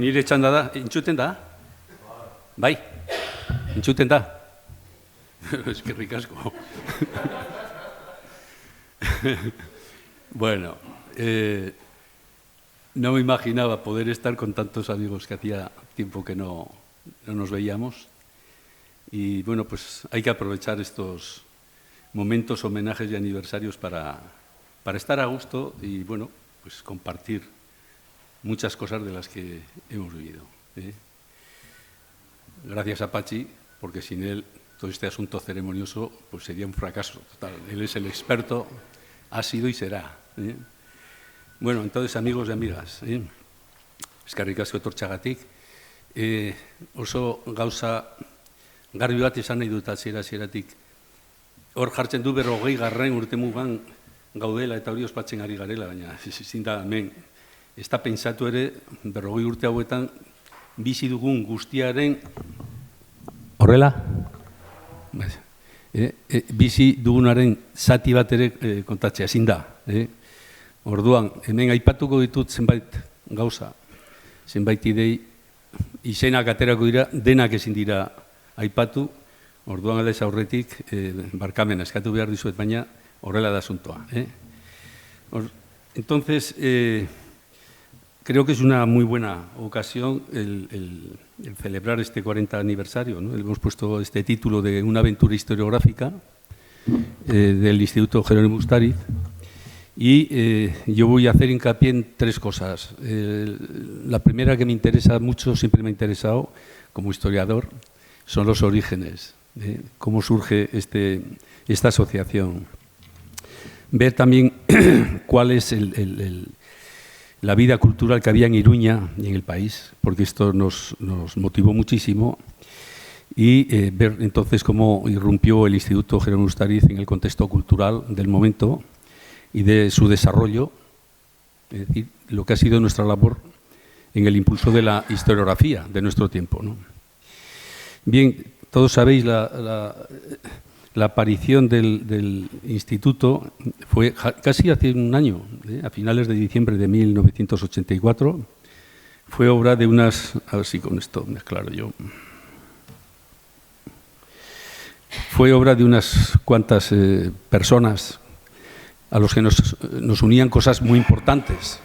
nire txanda da, entzuten da? Bai, entzuten da? Eskerrik asko. Bueno, no me imaginaba poder estar con tantos amigos que hacía tiempo que no nos veíamos. Y bueno, pues hay que aprovechar estos momentos, homenajes y aniversarios para estar a gusto y bueno, pues compartir muchas cosas de las que hemos vivido. Gracias a Pachi, porque sin él todo este asunto ceremonioso pues sería un fracaso total. Él es el experto, ha sido y será. Bueno, entonces, amigos y amigas, eskerrik asko etortxagatik, oso gauza garbi bat esan nahi dut hasieratik. Hor jartzen du 40. urtemugan gaudela eta hori ospatzen ari garela, baina ezin da hemen. Ez da pentsatu ere 40 urte hauetan bizi dugun guztiaren horrela? Bizi dugunaren zati bat ere kontatzea, ezin da. Orduan, hemen aipatuko ditut zenbait gauza, zenbait idei, izenak aterako dira, denak ezin dira aipatu, orduan aldez aurretik, barkamena eskatu behar dizuet, baina horrela da asuntoa. Entonces, creo que es una muy buena ocasión el celebrar este 40 aniversario, ¿no? Hemos puesto este título de una aventura historiográfica del Instituto Jerónimo Ustariz y yo voy a hacer hincapié en 3 cosas. La primera que me interesa mucho, siempre me ha interesado como historiador, son los orígenes, cómo surge esta asociación. Ver también cuál es la vida cultural que había en Iruña y en el país, porque esto nos motivó muchísimo, y ver entonces cómo irrumpió el Instituto Jerónimo Ustariz en el contexto cultural del momento y de su desarrollo, es decir, lo que ha sido nuestra labor en el impulso de la historiografía de nuestro tiempo, ¿no? Bien, todos sabéis la aparición del instituto fue casi hace un año, a finales de diciembre de 1984. Fue obra de unas, a ver si con esto me aclaro yo, fue obra de unas cuantas personas a los que nos unían cosas muy importantes,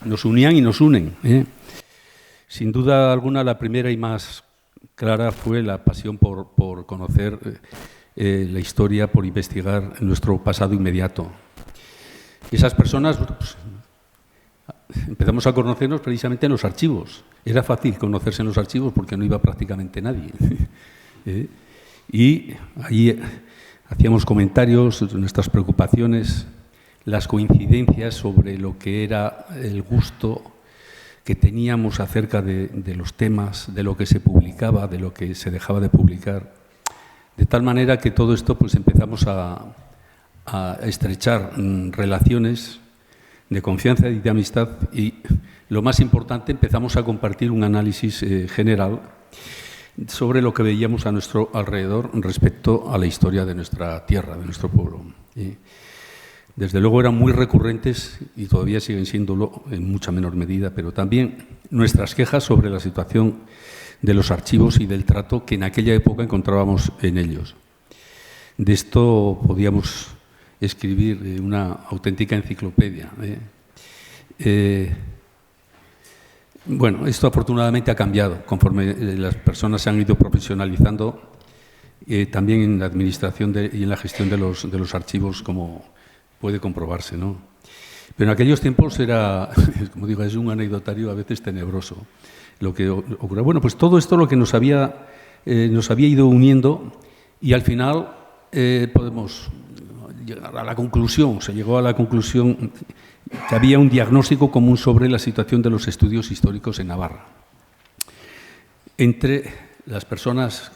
nos unían y nos unen. Sin duda alguna, la primera y más clara fue la pasión por conocer la historia, por investigar nuestro pasado inmediato. Esas personas, pues, empezamos a conocernos precisamente en los archivos. Era fácil conocerse en los archivos porque no iba prácticamente nadie. Y ahí hacíamos comentarios de nuestras preocupaciones, las coincidencias sobre lo que era el gusto que teníamos acerca de los temas, de lo que se publicaba, de lo que se dejaba de publicar. De tal manera que todo esto pues empezamos a estrechar relaciones de confianza y de amistad y, lo más importante, empezamos a compartir un análisis general sobre lo que veíamos a nuestro alrededor respecto a la historia de nuestra tierra, de nuestro pueblo. Desde luego eran muy recurrentes y todavía siguen siéndolo en mucha menor medida, pero también nuestras quejas sobre la situación de los archivos y del trato que en aquella época encontrábamos en ellos. De esto podíamos escribir una auténtica enciclopedia. Bueno, esto afortunadamente ha cambiado conforme las personas se han ido profesionalizando, también en la administración y en la gestión de los archivos, como puede comprobarse, ¿no? Pero en aquellos tiempos era, como digo, es un anecdotario a veces tenebroso lo que ocurrió. Bueno, pues todo esto lo que nos había ido uniendo y al final podemos llegar a la conclusión, se llegó a la conclusión que había un diagnóstico común sobre la situación de los estudios históricos en Navarra. Entre las personas,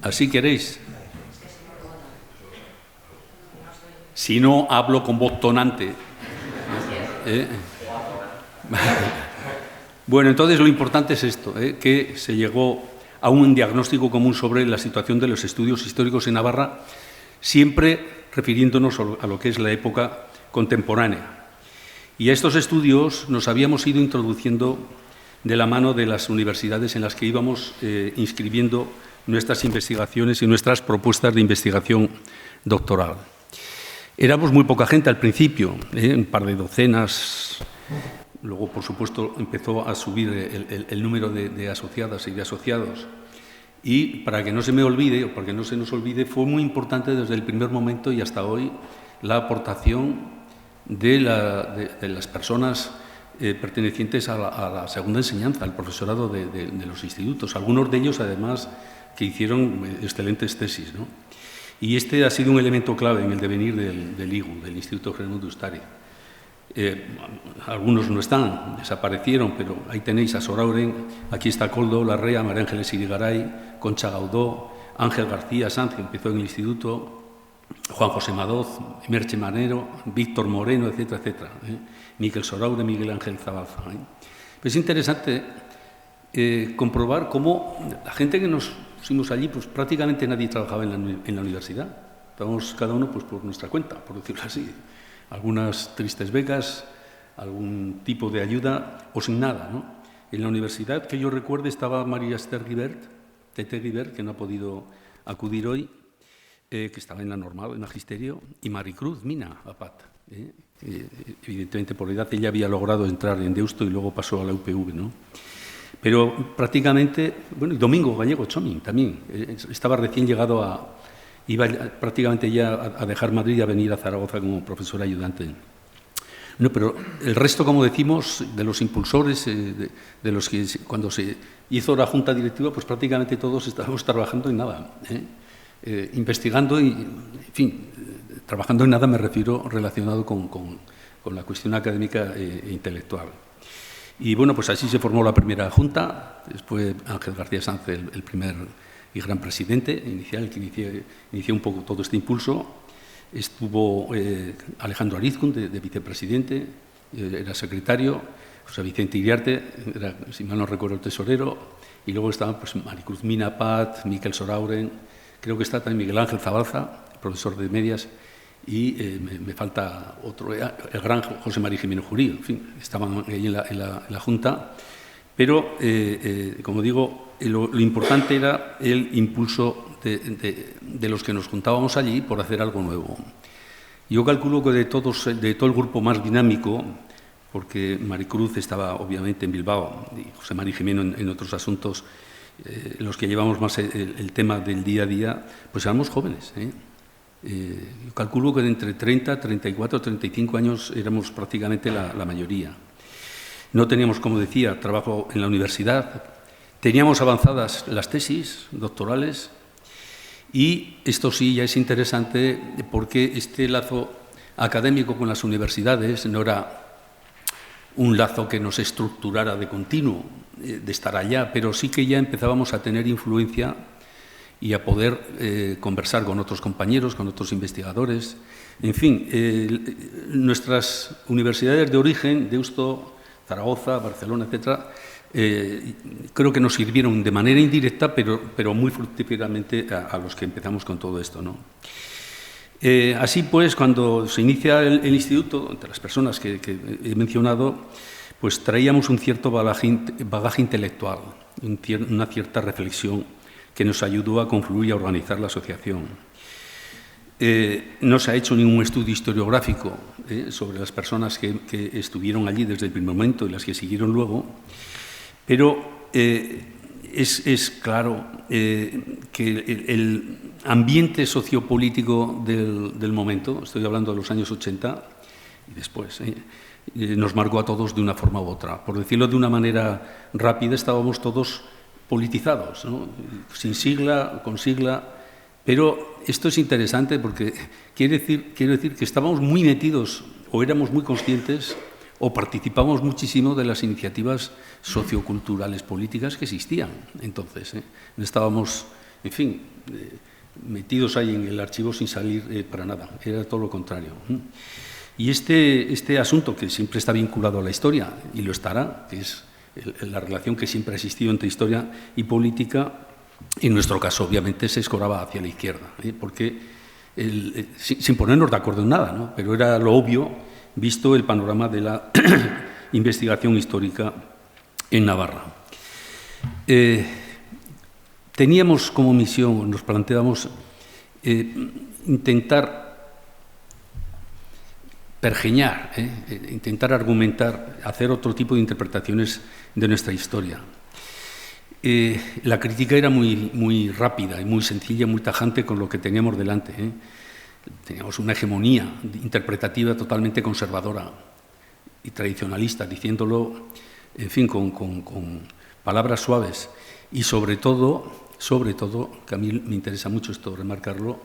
¿así queréis? Si no, hablo con voz tonante. Bueno, entonces lo importante es esto, que se llegó a un diagnóstico común sobre la situación de los estudios históricos en Navarra, siempre refiriéndonos a lo que es la época contemporánea. Y a estos estudios nos habíamos ido introduciendo de la mano de las universidades en las que íbamos inscribiendo nuestras investigaciones y nuestras propuestas de investigación doctoral. Éramos muy poca gente al principio, un par de docenas. Luego, por supuesto, empezó a subir el número de asociadas y de asociados. Y para que no se me olvide, o para que no se nos olvide, fue muy importante desde el primer momento y hasta hoy la aportación de las personas pertenecientes a la segunda enseñanza, al profesorado de los institutos. Algunos de ellos, además, que hicieron excelentes tesis, ¿no? Y este ha sido un elemento clave en el devenir del IGU, del Instituto Geremundo Ustari. Algunos no están, desaparecieron, pero ahí tenéis a Sorauren, aquí está Koldo Larrea, María Ángeles Irigaray, Concha Gaudó, Ángel García Sanz, que empezó en el instituto, Juan José Madoz, Merche Manero, Víctor Moreno, etcétera, etcétera. Miquel Sorauren, Miguel Ángel Zabalza. Es interesante comprobar cómo la gente que nos pusimos allí, pues prácticamente nadie trabajaba en la universidad. Estábamos cada uno pues, por nuestra cuenta, por decirlo así. Algunas tristes becas, algún tipo de ayuda o sin nada, ¿no? En la universidad, que yo recuerde, estaba María Esther Guibert, Tete Guibert, que no ha podido acudir hoy, que estaba en la normal, en magisterio, y Maricruz Mina Apat. Evidentemente, por edad, ella había logrado entrar en Deusto y luego pasó a la UPV, ¿no? Pero prácticamente, bueno, y Domingo Gallego Chomín también, estaba recién llegado iba prácticamente ya a dejar Madrid y a venir a Zaragoza como profesor ayudante. No, pero el resto, como decimos, de los impulsores, de los que cuando se hizo la junta directiva, pues prácticamente todos estábamos trabajando en nada, investigando y, en fin, trabajando en nada me refiero relacionado con la cuestión académica e intelectual. Y bueno, pues así se formó la primera junta, después Ángel García Sanz, el primer y gran presidente inicial, que inició un poco todo este impulso. Estuvo Alejandro Arizcún, de vicepresidente, era secretario, José Vicente Iriarte, era, si mal no recuerdo, el tesorero, y luego estaban pues, Maricruz Mina Pat, Miquel Sorauren, creo que está también Miguel Ángel Zabalza, profesor de medias, y me falta otro, el gran José María Jiménez Jurío, en fin, estaban ahí en la Junta, pero, como digo, lo importante era el impulso de los que nos juntábamos allí por hacer algo nuevo. Yo calculo que de todo el grupo más dinámico, porque Maricruz estaba obviamente en Bilbao y José María Jiménez en otros asuntos, los que llevamos más el tema del día a día, pues éramos jóvenes, yo calculo que de entre 30, 34, 35 años éramos prácticamente la mayoría. No teníamos, como decía, trabajo en la universidad, teníamos avanzadas las tesis doctorales y esto sí ya es interesante porque este lazo académico con las universidades no era un lazo que nos estructurara de continuo, de estar allá, pero sí que ya empezábamos a tener influencia y a poder conversar con otros compañeros, con otros investigadores. En fin, nuestras universidades de origen, Deusto, Zaragoza, Barcelona, etcétera, creo que nos sirvieron de manera indirecta, pero muy fructíferamente a los que empezamos con todo esto, ¿no? Así pues, cuando se inicia el instituto, entre las personas que he mencionado, pues traíamos un cierto bagaje intelectual, una cierta reflexión que nos ayudó a confluir y a organizar la asociación. No se ha hecho ningún estudio historiográfico sobre las personas que estuvieron allí desde el primer momento y las que siguieron luego, pero es claro que el ambiente sociopolítico del momento, estoy hablando de los años 80 y después, nos marcó a todos de una forma u otra. Por decirlo de una manera rápida, estábamos todos politizados, ¿no? Sin sigla, con sigla, pero esto es interesante porque quiero decir que estábamos muy metidos o éramos muy conscientes o participamos muchísimo de las iniciativas socioculturales políticas que existían entonces. No estábamos, en fin, metidos ahí en el archivo sin salir para nada, era todo lo contrario. Y este asunto que siempre está vinculado a la historia, y lo estará, que es la relación que siempre ha existido entre historia y política, en nuestro caso obviamente se escoraba hacia la izquierda, porque sin ponernos de acuerdo en nada, ¿no? Pero era lo obvio visto el panorama de la investigación histórica en Navarra. Teníamos como misión, nos planteábamos intentar pergeñar, intentar argumentar, hacer otro tipo de interpretaciones de nuestra historia. La crítica era muy rápida y muy sencilla, muy tajante con lo que teníamos delante. Teníamos una hegemonía interpretativa totalmente conservadora y tradicionalista, diciéndolo, en fin, con palabras suaves. Y sobre todo, que a mí me interesa mucho esto remarcarlo,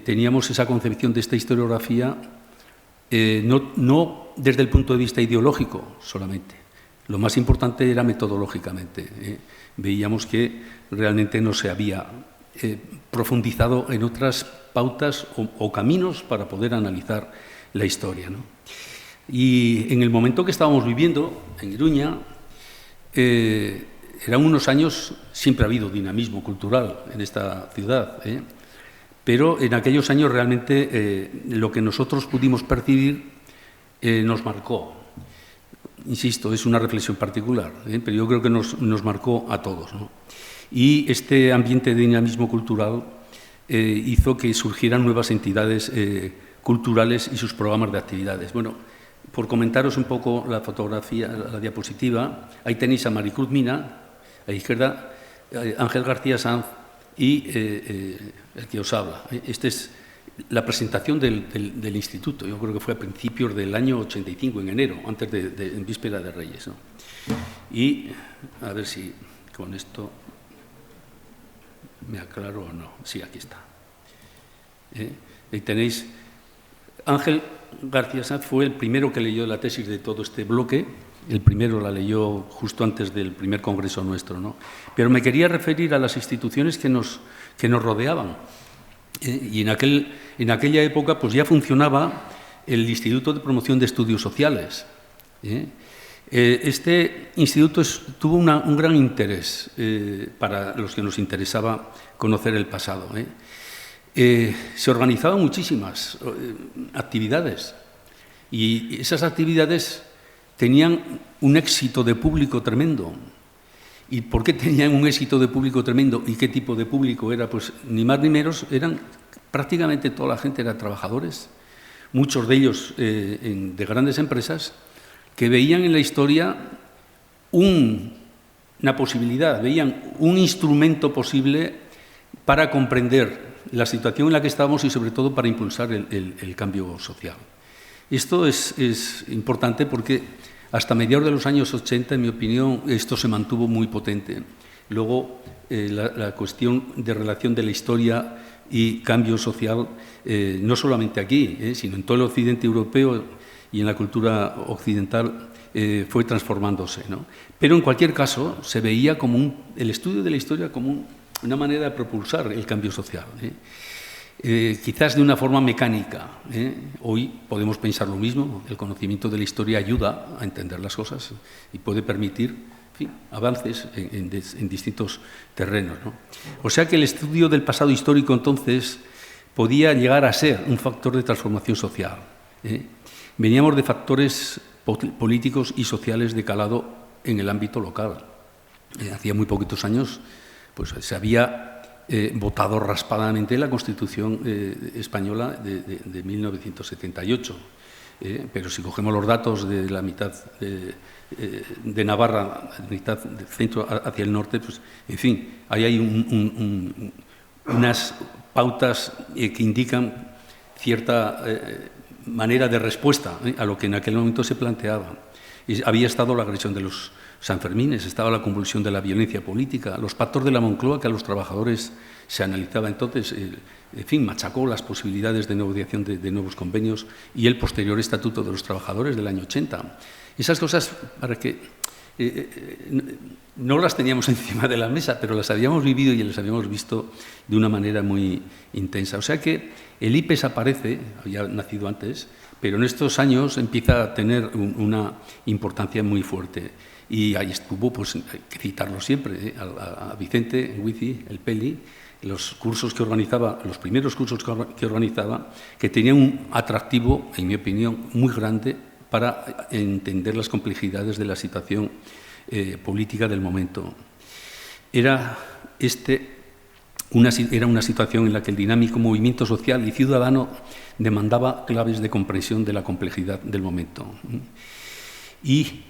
teníamos esa concepción de esta historiografía no desde el punto de vista ideológico solamente. Lo más importante era metodológicamente. Veíamos que realmente no se había profundizado en otras pautas o caminos para poder analizar la historia, ¿no? Y en el momento que estábamos viviendo en Iruña, eran unos años, siempre ha habido dinamismo cultural en esta ciudad, pero en aquellos años realmente lo que nosotros pudimos percibir nos marcó. Insisto, es una reflexión particular, pero yo creo que nos marcó a todos, ¿no? Y este ambiente de dinamismo cultural hizo que surgieran nuevas entidades culturales y sus programas de actividades. Bueno, por comentaros un poco la fotografía, la diapositiva, ahí tenéis a Maricruz Mina, a la izquierda, Ángel García Sanz y el que os habla. Esta es la presentación del instituto, yo creo que fue a principios del año 85, en enero, antes en víspera de Reyes, ¿no? Y a ver si con esto me aclaro o no. Sí, aquí está. Ahí tenéis, Ángel García Sanz fue el primero que leyó la tesis de todo este bloque. El primero la leyó justo antes del primer congreso nuestro, ¿no? Pero me quería referir a las instituciones que nos rodeaban. Y en aquella época pues ya funcionaba el Instituto de Promoción de Estudios Sociales. Este instituto tuvo un gran interés para los que nos interesaba conocer el pasado. Se organizaban muchísimas actividades y esas actividades tenían un éxito de público tremendo. ¿Y por qué tenían un éxito de público tremendo? ¿Y qué tipo de público era? Pues ni más ni menos, prácticamente toda la gente era trabajadores, muchos de ellos de grandes empresas, que veían en la historia una posibilidad, veían un instrumento posible para comprender la situación en la que estábamos y sobre todo para impulsar el cambio social. Esto es importante porque hasta mediados de los años 80, en mi opinión, esto se mantuvo muy potente. Luego, la cuestión de relación de la historia y cambio social, no solamente aquí, sino en todo el occidente europeo y en la cultura occidental, fue transformándose, ¿no? Pero, en cualquier caso, se veía como el estudio de la historia como una manera de propulsar el cambio social, quizás de una forma mecánica. Hoy podemos pensar lo mismo, el conocimiento de la historia ayuda a entender las cosas y puede permitir, en fin, avances en distintos terrenos, ¿no? O sea que el estudio del pasado histórico entonces podía llegar a ser un factor de transformación social. Veníamos de factores políticos y sociales de calado en el ámbito local. Hacía muy poquitos años pues, se había votado raspadamente la Constitución española de 1978. Pero si cogemos los datos de la mitad de Navarra, la mitad del centro hacia el norte, pues, en fin, ahí hay unas pautas que indican cierta manera de respuesta a lo que en aquel momento se planteaba. Había estado la agresión de los Sanfermines, estaba la convulsión de la violencia política, los pactos de la Moncloa que a los trabajadores se analizaba entonces, en fin, machacó las posibilidades de negociación de nuevos convenios y el posterior Estatuto de los Trabajadores del año 80. Esas cosas, para que no las teníamos encima de la mesa, pero las habíamos vivido y las habíamos visto de una manera muy intensa. O sea que el IPES aparece, había nacido antes, pero en estos años empieza a tener una importancia muy fuerte. Y ahí estuvo, pues hay que citarlo siempre, a Vicente Huici, el Peli, los cursos que organizaba, los primeros cursos que organizaba, que tenían un atractivo, en mi opinión, muy grande para entender las complejidades de la situación política del momento. Era una situación en la que el dinámico movimiento social y ciudadano demandaba claves de comprensión de la complejidad del momento. Y,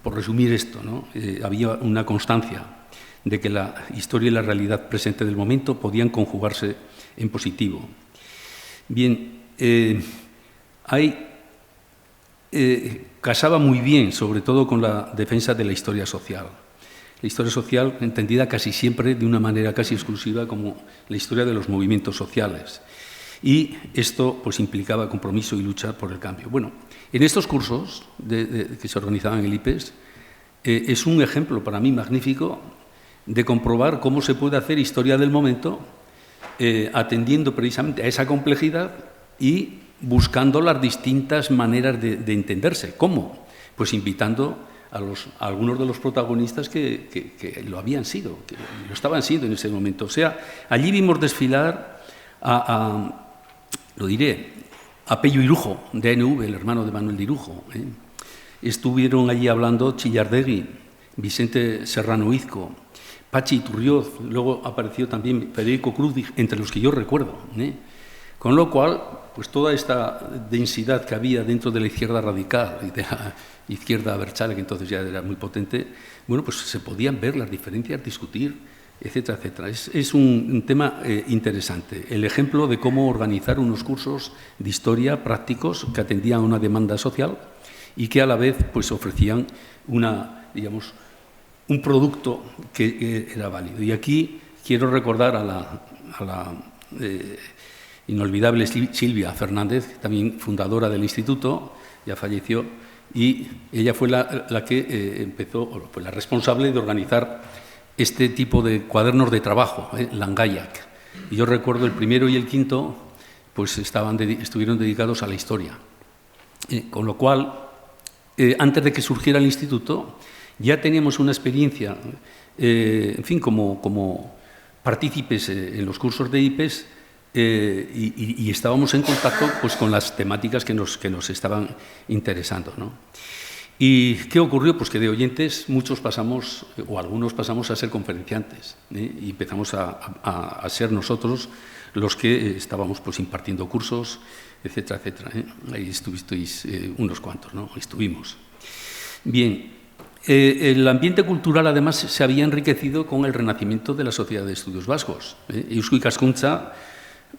por resumir esto, ¿no? Había una constancia de que la historia y la realidad presente del momento podían conjugarse en positivo. Bien, casaba muy bien, sobre todo con la defensa de la historia social. La historia social entendida casi siempre de una manera casi exclusiva como la historia de los movimientos sociales. Y esto pues, implicaba compromiso y lucha por el cambio. Bueno, en estos cursos que se organizaban en el IPES, es un ejemplo para mí magnífico de comprobar cómo se puede hacer historia del momento atendiendo precisamente a esa complejidad y buscando las distintas maneras de entenderse. ¿Cómo? Pues invitando a algunos de los protagonistas que lo habían sido, que lo estaban siendo en ese momento. O sea, allí vimos desfilar lo diré, a Pello Irujo, de ANV, el hermano de Manuel de Irujo. Estuvieron allí hablando Chillardegui, Vicente Serrano Izco, Pachi Iturrioz, luego apareció también Federico Cruz, entre los que yo recuerdo. Con lo cual, pues toda esta densidad que había dentro de la izquierda radical y de la izquierda abertzale, que entonces ya era muy potente, bueno, pues se podían ver las diferencias, discutir, etcétera, etcétera. Es un tema interesante, el ejemplo de cómo organizar unos cursos de historia prácticos que atendían a una demanda social y que a la vez pues ofrecían digamos, un producto que era válido. Y aquí quiero recordar a la inolvidable Silvia Fernández, también fundadora del instituto, ya falleció, y ella fue la que empezó, fue la responsable de organizar este tipo de cuadernos de trabajo, Langayak. Y yo recuerdo el primero y el quinto, pues estuvieron dedicados a la historia. Con lo cual, antes de que surgiera el instituto, ya teníamos una experiencia, en fin, como partícipes en los cursos de IPES, y estábamos en contacto pues, con las temáticas que nos estaban interesando, ¿no? ¿Y qué ocurrió? Pues que de oyentes muchos pasamos, o algunos pasamos a ser conferenciantes, y empezamos a ser nosotros los que estábamos pues, impartiendo cursos, etcétera, etcétera. Ahí estuvisteis unos cuantos, ¿no? Estuvimos. Bien. El ambiente cultural, además, se había enriquecido con el renacimiento de la Sociedad de Estudios Vascos. Eusko Ikaskuntza,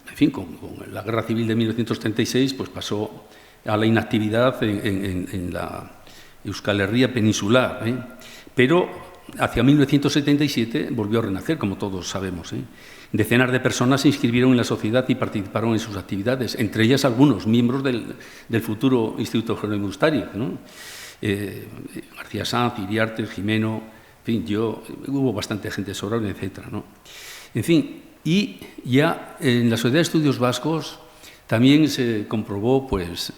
en fin, con la Guerra Civil de 1936, pues pasó a la inactividad en la Euskal Herria peninsular, pero hacia 1977 volvió a renacer, como todos sabemos. Decenas de personas se inscribieron en la sociedad y participaron en sus actividades, entre ellas algunos miembros del futuro Instituto Jerónimo Ustariz, ¿no? García Sanz, Iriarte, Jimeno, en fin, hubo bastante gente sobrable, etcétera, ¿no? En fin, y ya en la Sociedad de Estudios Vascos también se comprobó pues,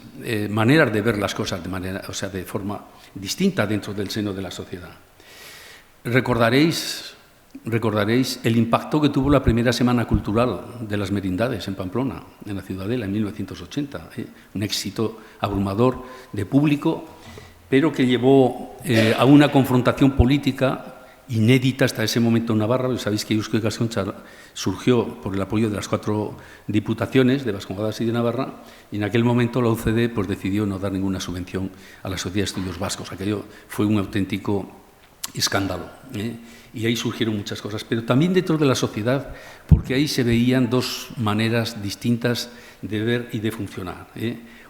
maneras de ver las cosas de forma distinta dentro del seno de la sociedad. Recordaréis el impacto que tuvo la primera semana cultural de las merindades en Pamplona, en la Ciudadela, en 1980. Un éxito abrumador de público, pero que llevó a una confrontación política inédita hasta ese momento en Navarra. Sabéis que Eusko Ikaskuntza surgió por el apoyo de las 4 diputaciones de Vascongadas y de Navarra, y en aquel momento la UCD pues, decidió no dar ninguna subvención a la Sociedad de Estudios Vascos. Aquello fue un auténtico escándalo, y ahí surgieron muchas cosas, pero también dentro de la sociedad, porque ahí se veían dos maneras distintas de ver y de funcionar.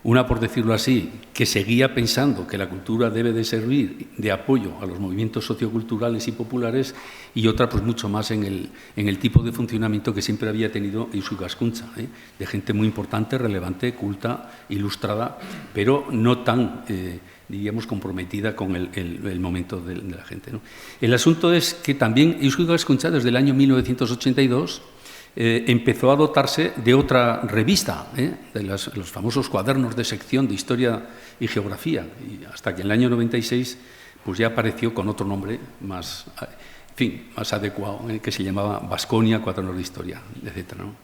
Una, por decirlo así, que seguía pensando que la cultura debe de servir de apoyo a los movimientos socioculturales y populares, y otra, pues mucho más en el tipo de funcionamiento que siempre había tenido Eusko Ikaskuntza, de gente muy importante, relevante, culta, ilustrada, pero no tan, diríamos, comprometida con el momento de la gente, ¿no? El asunto es que también Eusko Ikaskuntza, desde el año 1982, empezó a dotarse de otra revista, de los famosos cuadernos de sección de Historia y Geografía, y hasta que en el año 96 pues ya apareció con otro nombre más, fin, más adecuado, que se llamaba Baskonia, Cuadernos de Historia, etc., ¿no?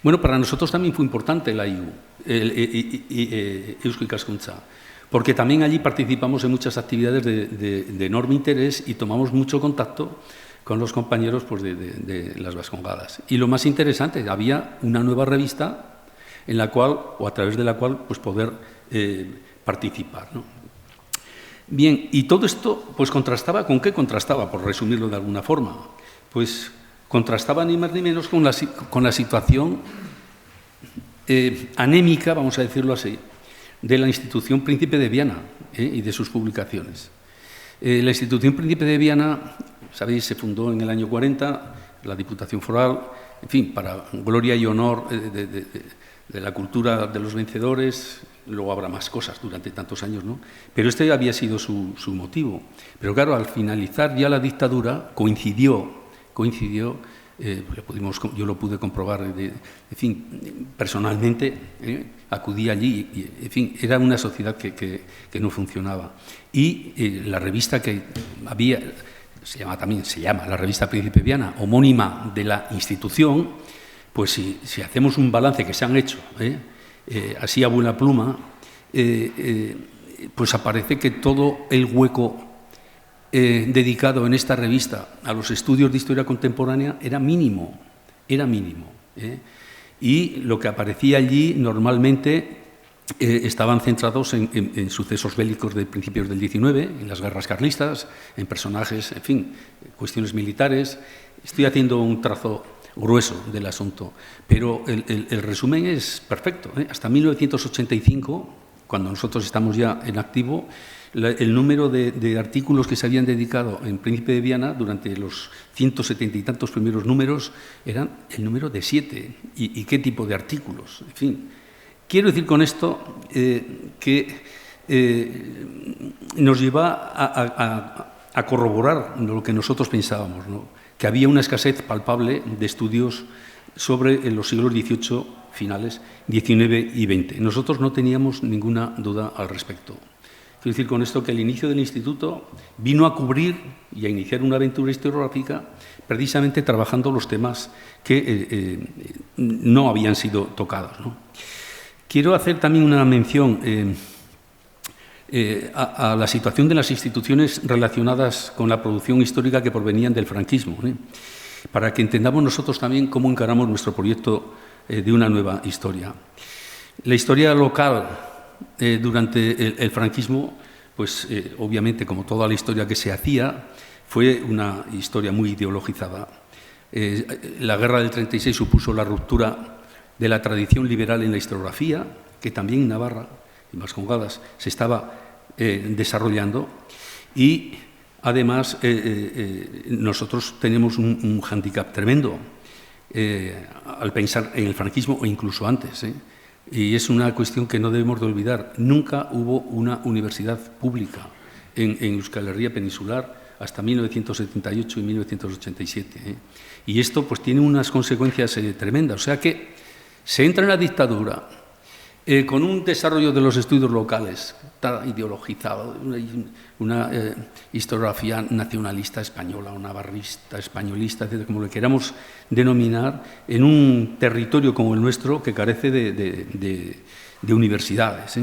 Bueno, para nosotros también fue importante la IU, Eusko Ikaskuntza, porque también allí participamos en muchas actividades de enorme interés y tomamos mucho contacto con los compañeros pues, de las Vascongadas. Y lo más interesante, había una nueva revista en la cual, o a través de la cual, pues poder participar, ¿no? Bien, y todo esto, pues contrastaba, ¿con qué contrastaba? Por resumirlo de alguna forma, pues contrastaba ni más ni menos con la situación anémica, vamos a decirlo así, de la institución Príncipe de Viana y de sus publicaciones. La institución Príncipe de Viana, sabéis, se fundó en el año 40, la Diputación Foral, en fin, para gloria y honor de la cultura de los vencedores. Luego habrá más cosas durante tantos años, ¿no? Pero este había sido su motivo. Pero claro, al finalizar ya la dictadura, coincidió, yo lo pude comprobar, en fin, personalmente, acudí allí y, en fin, era una sociedad que no funcionaba. Y la revista que había, se llama la revista Príncipe Viana, homónima de la institución, pues si hacemos un balance que se han hecho, así a buena pluma, pues aparece que todo el hueco dedicado en esta revista a los estudios de historia contemporánea era mínimo. Y lo que aparecía allí normalmente estaban centrados en sucesos bélicos de principios del XIX, en las guerras carlistas, en personajes, en fin, cuestiones militares. Estoy haciendo un trazo grueso del asunto, pero el resumen es perfecto. Hasta 1985, cuando nosotros estamos ya en activo, el número de artículos que se habían dedicado en Príncipe de Viana durante los 170 y tantos primeros números eran el número de 7. ¿Y qué tipo de artículos? En fin, quiero decir con esto que nos lleva a corroborar lo que nosotros pensábamos, ¿no? Que había una escasez palpable de estudios sobre los siglos XVIII finales, XIX y XX. Nosotros no teníamos ninguna duda al respecto. Quiero decir con esto que el inicio del instituto vino a cubrir y a iniciar una aventura historiográfica precisamente trabajando los temas que no habían sido tocados, ¿no? Quiero hacer también una mención a la situación de las instituciones relacionadas con la producción histórica que provenían del franquismo, para que entendamos nosotros también cómo encaramos nuestro proyecto de una nueva historia. La historia local durante el franquismo, pues obviamente, como toda la historia que se hacía, fue una historia muy ideologizada. La guerra del 36 supuso la ruptura de la tradición liberal en la historiografía, que también en Navarra, en Vascongadas, se estaba desarrollando, y además nosotros tenemos un hándicap tremendo al pensar en el franquismo o incluso antes, y es una cuestión que no debemos de olvidar. Nunca hubo una universidad pública en Euskal Herria peninsular hasta 1978 y 1987. Y esto pues tiene unas consecuencias tremendas. O sea que se entra en la dictadura con un desarrollo de los estudios locales, está ideologizado, una historiografía nacionalista española o navarrista, españolista, etcétera, como lo queramos denominar, en un territorio como el nuestro que carece de universidades.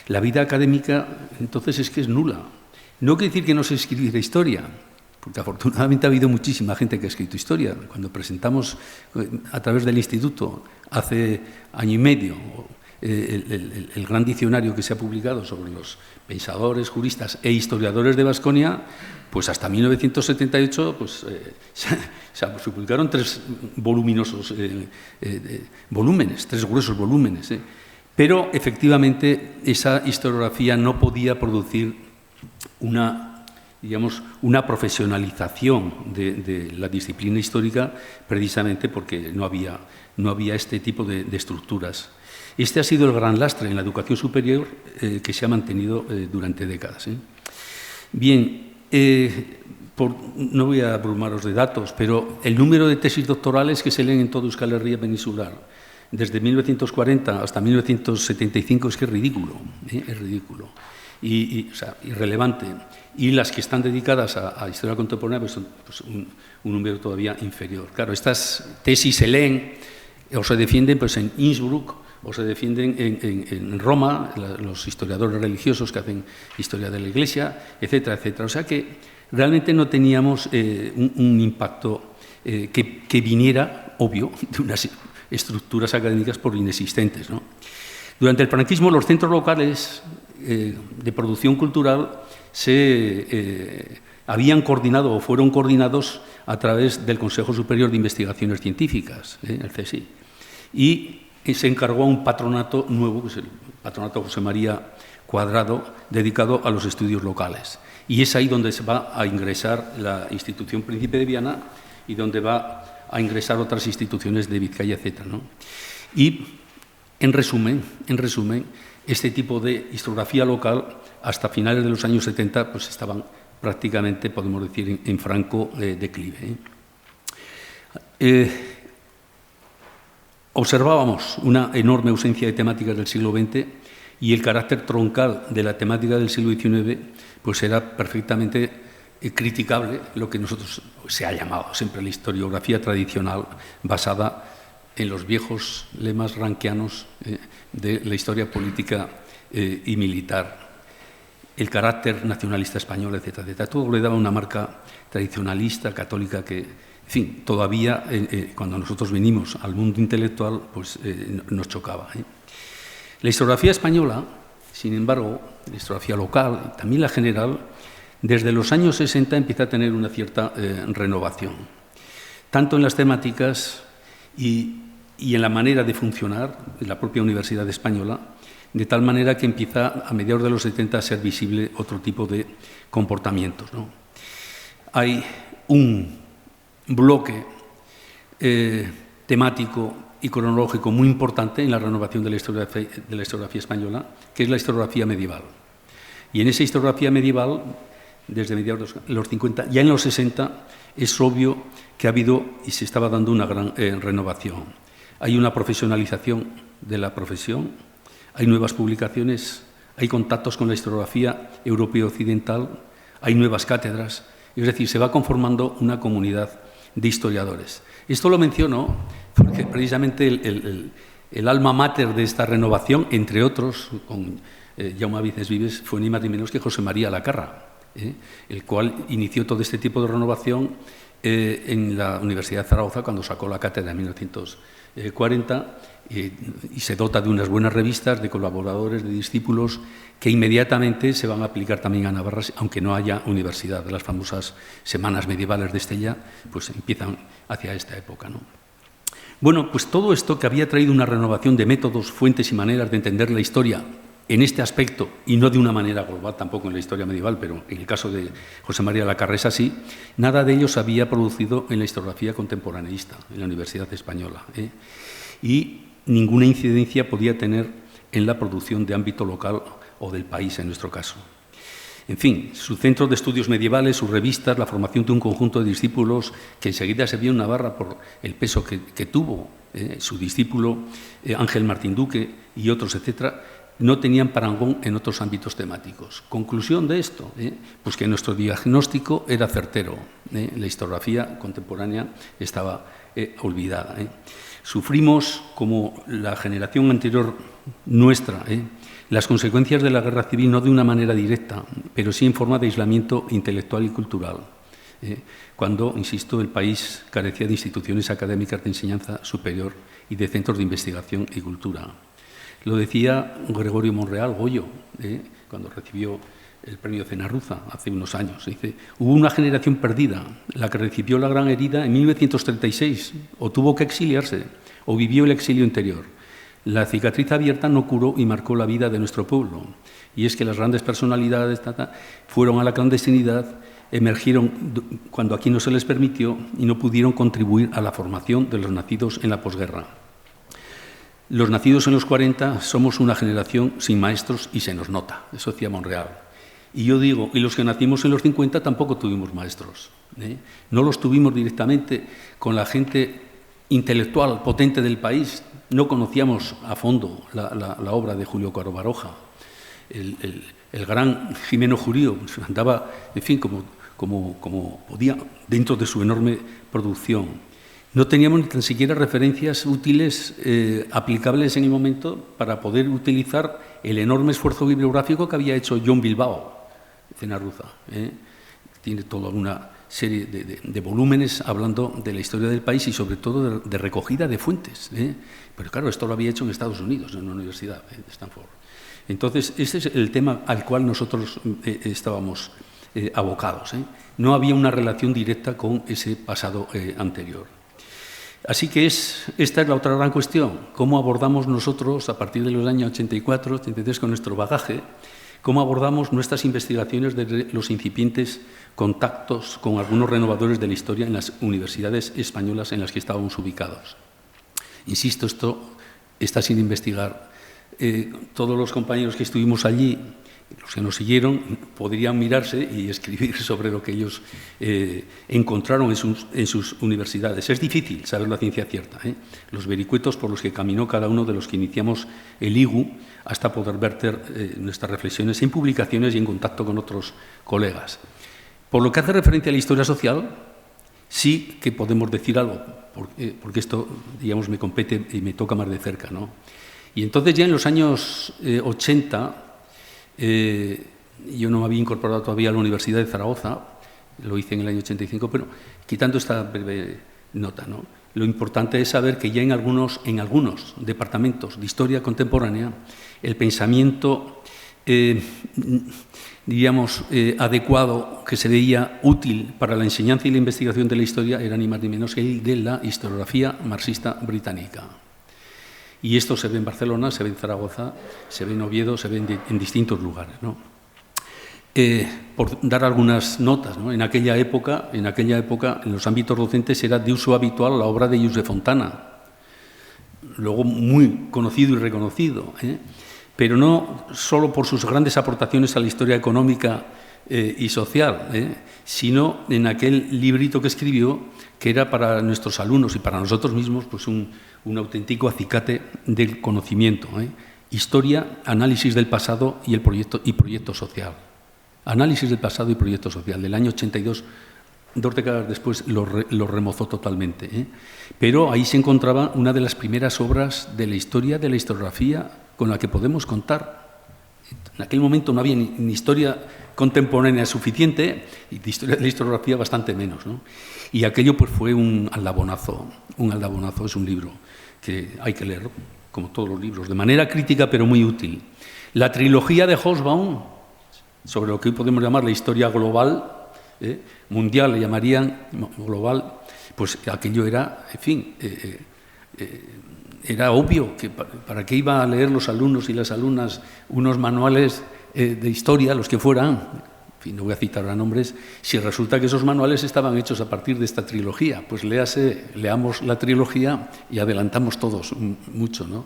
La vida académica, entonces, es que es nula. No quiere decir que no se escribiera historia, porque afortunadamente ha habido muchísima gente que ha escrito historia. Cuando presentamos a través del instituto, hace año y medio, el gran diccionario que se ha publicado sobre los pensadores, juristas e historiadores de Baskonia, pues hasta 1978 pues, se publicaron 3 voluminosos volúmenes, 3 gruesos volúmenes. Pero, efectivamente, esa historiografía no podía producir una profesionalización de la disciplina histórica, precisamente porque no había este tipo de estructuras. Este ha sido el gran lastre en la educación superior que se ha mantenido durante décadas. Bien, no voy a abrumaros de datos, pero el número de tesis doctorales que se leen en toda Euskal Herria peninsular, desde 1940 hasta 1975, es que es ridículo. Es ridículo. o sea, irrelevante, y las que están dedicadas a historia contemporánea pues son pues, un número todavía inferior. Claro, estas tesis se leen o se defienden pues, en Innsbruck o se defienden en Roma, los historiadores religiosos que hacen historia de la Iglesia, etcétera, etcétera. O sea que realmente no teníamos un impacto que viniera, obvio, de unas estructuras académicas por inexistentes, ¿no? Durante el franquismo, los centros locales de producción cultural se habían coordinado o fueron coordinados a través del Consejo Superior de Investigaciones Científicas, el CSI, y se encargó a un patronato nuevo, que es el Patronato José María Cuadrado, dedicado a los estudios locales. Y es ahí donde se va a ingresar la institución Príncipe de Viana y donde va a ingresar otras instituciones de Vizcaya, etcétera, ¿no? Y, en resumen, este tipo de historiografía local, hasta finales de los años 70, pues estaban prácticamente, podemos decir, en franco declive. Observábamos una enorme ausencia de temáticas del siglo XX y el carácter troncal de la temática del siglo XIX pues era perfectamente criticable, lo que nosotros se ha llamado siempre la historiografía tradicional basada en los viejos lemas rankianos de la historia política y militar, el carácter nacionalista español, etcétera, etcétera. Todo le daba una marca tradicionalista, católica, que, en fin, todavía cuando nosotros venimos al mundo intelectual, pues nos chocaba. La historiografía española, sin embargo, la historiografía local y también la general, desde los años 60 empieza a tener una cierta renovación, tanto en las temáticas y en la manera de funcionar en la propia Universidad Española, de tal manera que empieza a mediados de los 70 a ser visible otro tipo de comportamientos, ¿no? Hay un bloque temático y cronológico muy importante en la renovación de la historiografía española, que es la historiografía medieval. Y en esa historiografía medieval, desde mediados de los 50, ya en los 60, es obvio que ha habido y se estaba dando una gran renovación. Hay una profesionalización de la profesión, hay nuevas publicaciones, hay contactos con la historiografía europea occidental, hay nuevas cátedras, es decir, se va conformando una comunidad de historiadores. Esto lo menciono porque precisamente el alma mater de esta renovación, entre otros, con Jaume Vicens Vives, fue ni más ni menos que José María Lacarra, el cual inició todo este tipo de renovación en la Universidad de Zaragoza cuando sacó la cátedra en 1940 y se dota de unas buenas revistas, de colaboradores, de discípulos que inmediatamente se van a aplicar también a Navarra, aunque no haya universidad. Las famosas semanas medievales de Estella pues empiezan hacia esta época, ¿no? Bueno, pues todo esto que había traído una renovación de métodos, fuentes y maneras de entender la historia en este aspecto, y no de una manera global tampoco en la historia medieval, pero en el caso de José María Lacarra es así, nada de ello se había producido en la historiografía contemporaneista, en la Universidad Española, y ninguna incidencia podía tener en la producción de ámbito local o del país, en nuestro caso. En fin, su centro de estudios medievales, sus revistas, la formación de un conjunto de discípulos que enseguida se vio en Navarra por el peso que tuvo su discípulo Ángel Martín Duque y otros, etcétera, no tenían parangón en otros ámbitos temáticos. Conclusión de esto, pues que nuestro diagnóstico era certero. La historiografía contemporánea estaba olvidada. Sufrimos, como la generación anterior nuestra, las consecuencias de la guerra civil no de una manera directa, pero sí en forma de aislamiento intelectual y cultural, cuando, insisto, el país carecía de instituciones académicas de enseñanza superior y de centros de investigación y cultura. Lo decía Gregorio Monreal, Goyo, cuando recibió el premio Cenarruza hace unos años. Dice, hubo una generación perdida, la que recibió la gran herida en 1936, o tuvo que exiliarse, o vivió el exilio interior. La cicatriz abierta no curó y marcó la vida de nuestro pueblo. Y es que las grandes personalidades fueron a la clandestinidad, emergieron cuando aquí no se les permitió y no pudieron contribuir a la formación de los nacidos en la posguerra. Los nacidos en los 40 somos una generación sin maestros y se nos nota, eso decía Monreal. Y yo digo, y los que nacimos en los 50 tampoco tuvimos maestros. No los tuvimos directamente con la gente intelectual potente del país, no conocíamos a fondo la obra de Julio Caro Baroja. el gran Jimeno Jurío, pues, andaba, en fin, como podía, dentro de su enorme producción. No teníamos ni tan siquiera referencias útiles, aplicables en el momento, para poder utilizar el enorme esfuerzo bibliográfico que había hecho John Bilbao, Cenarruza. Tiene toda una serie de volúmenes hablando de la historia del país y, sobre todo, de recogida de fuentes. Pero, claro, esto lo había hecho en Estados Unidos, en una universidad de Stanford. Entonces, ese es el tema al cual nosotros estábamos abocados. No había una relación directa con ese pasado anterior. Así que esta es la otra gran cuestión. ¿Cómo abordamos nosotros, a partir de los años 84, 83, con nuestro bagaje, cómo abordamos nuestras investigaciones de los incipientes contactos con algunos renovadores de la historia en las universidades españolas en las que estábamos ubicados? Insisto, esto está sin investigar. Todos los compañeros que estuvimos allí, los que nos siguieron, podrían mirarse y escribir sobre lo que ellos encontraron en sus universidades. Es difícil saber la ciencia cierta, los vericuetos por los que caminó cada uno de los que iniciamos el IGU hasta poder verter nuestras reflexiones en publicaciones y en contacto con otros colegas. Por lo que hace referencia a la historia social, sí que podemos decir algo, porque esto, digamos, me compete y me toca más de cerca, ¿no? Y entonces ya en los años 80, yo no me había incorporado todavía a la Universidad de Zaragoza, lo hice en el año 85, pero quitando esta breve nota, ¿no? Lo importante es saber que ya en algunos departamentos de historia contemporánea el pensamiento, adecuado, que se veía útil para la enseñanza y la investigación de la historia era ni más ni menos que el de la historiografía marxista británica. Y esto se ve en Barcelona, se ve en Zaragoza, se ve en Oviedo, se ve en distintos lugares, ¿no? Por dar algunas notas, ¿no? En aquella época, en los ámbitos docentes era de uso habitual la obra de Josep Fontana, luego muy conocido y reconocido, pero no solo por sus grandes aportaciones a la historia económica y social, sino en aquel librito que escribió, que era para nuestros alumnos y para nosotros mismos pues un auténtico acicate del conocimiento. Historia, análisis del pasado y proyecto social. Análisis del pasado y proyecto social. Del año 82, 2 décadas después, lo remozó totalmente. Pero ahí se encontraba una de las primeras obras de la historia, de la historiografía, con la que podemos contar. En aquel momento no había ni historia contemporánea suficiente y de historia de la historiografía bastante menos, ¿no? Y aquello pues fue un aldabonazo, es un libro que hay que leer, como todos los libros, de manera crítica pero muy útil. La trilogía de Hobsbawm, sobre lo que hoy podemos llamar la historia global, mundial le llamarían global, pues aquello era, en fin, era obvio que para qué iba a leer los alumnos y las alumnas unos manuales de historia, los que fueran, en fin, no voy a citar a nombres, si resulta que esos manuales estaban hechos a partir de esta trilogía. Pues leamos la trilogía y adelantamos todos mucho, ¿no?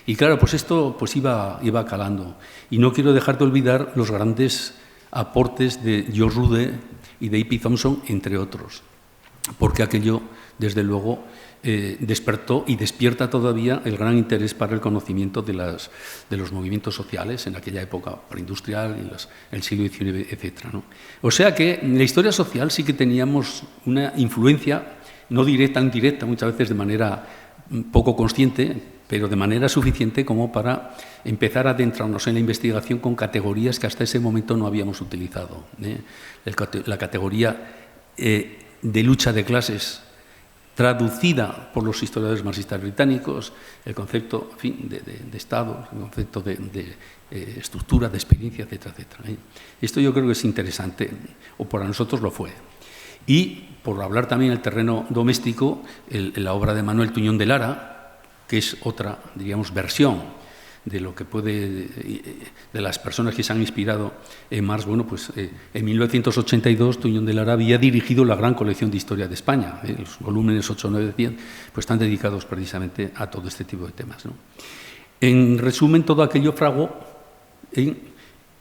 Y claro, pues esto pues iba calando. Y no quiero dejar de olvidar los grandes aportes de George Rude y de E.P. Thompson, entre otros, porque aquello, desde luego, despertó y despierta todavía el gran interés para el conocimiento de los movimientos sociales en aquella época preindustrial, en el siglo XIX, etc., ¿no? O sea que en la historia social sí que teníamos una influencia, no directa, indirecta, muchas veces de manera poco consciente, pero de manera suficiente como para empezar a adentrarnos en la investigación con categorías que hasta ese momento no habíamos utilizado. La categoría de lucha de clases, traducida por los historiadores marxistas británicos, el concepto, en fin, de Estado, el concepto de estructura, de experiencia, etcétera, etcétera. Esto yo creo que es interesante, o para nosotros lo fue. Y, por hablar también del terreno doméstico, la obra de Manuel Tuñón de Lara, que es otra, diríamos, versión de lo que de las personas que se han inspirado en Marx. Bueno, pues en 1982 Tuñón de Lara había dirigido la gran colección de historia de España. Los volúmenes 8, 9, 10 pues están dedicados precisamente a todo este tipo de temas, ¿no? En resumen, todo aquello fraguó en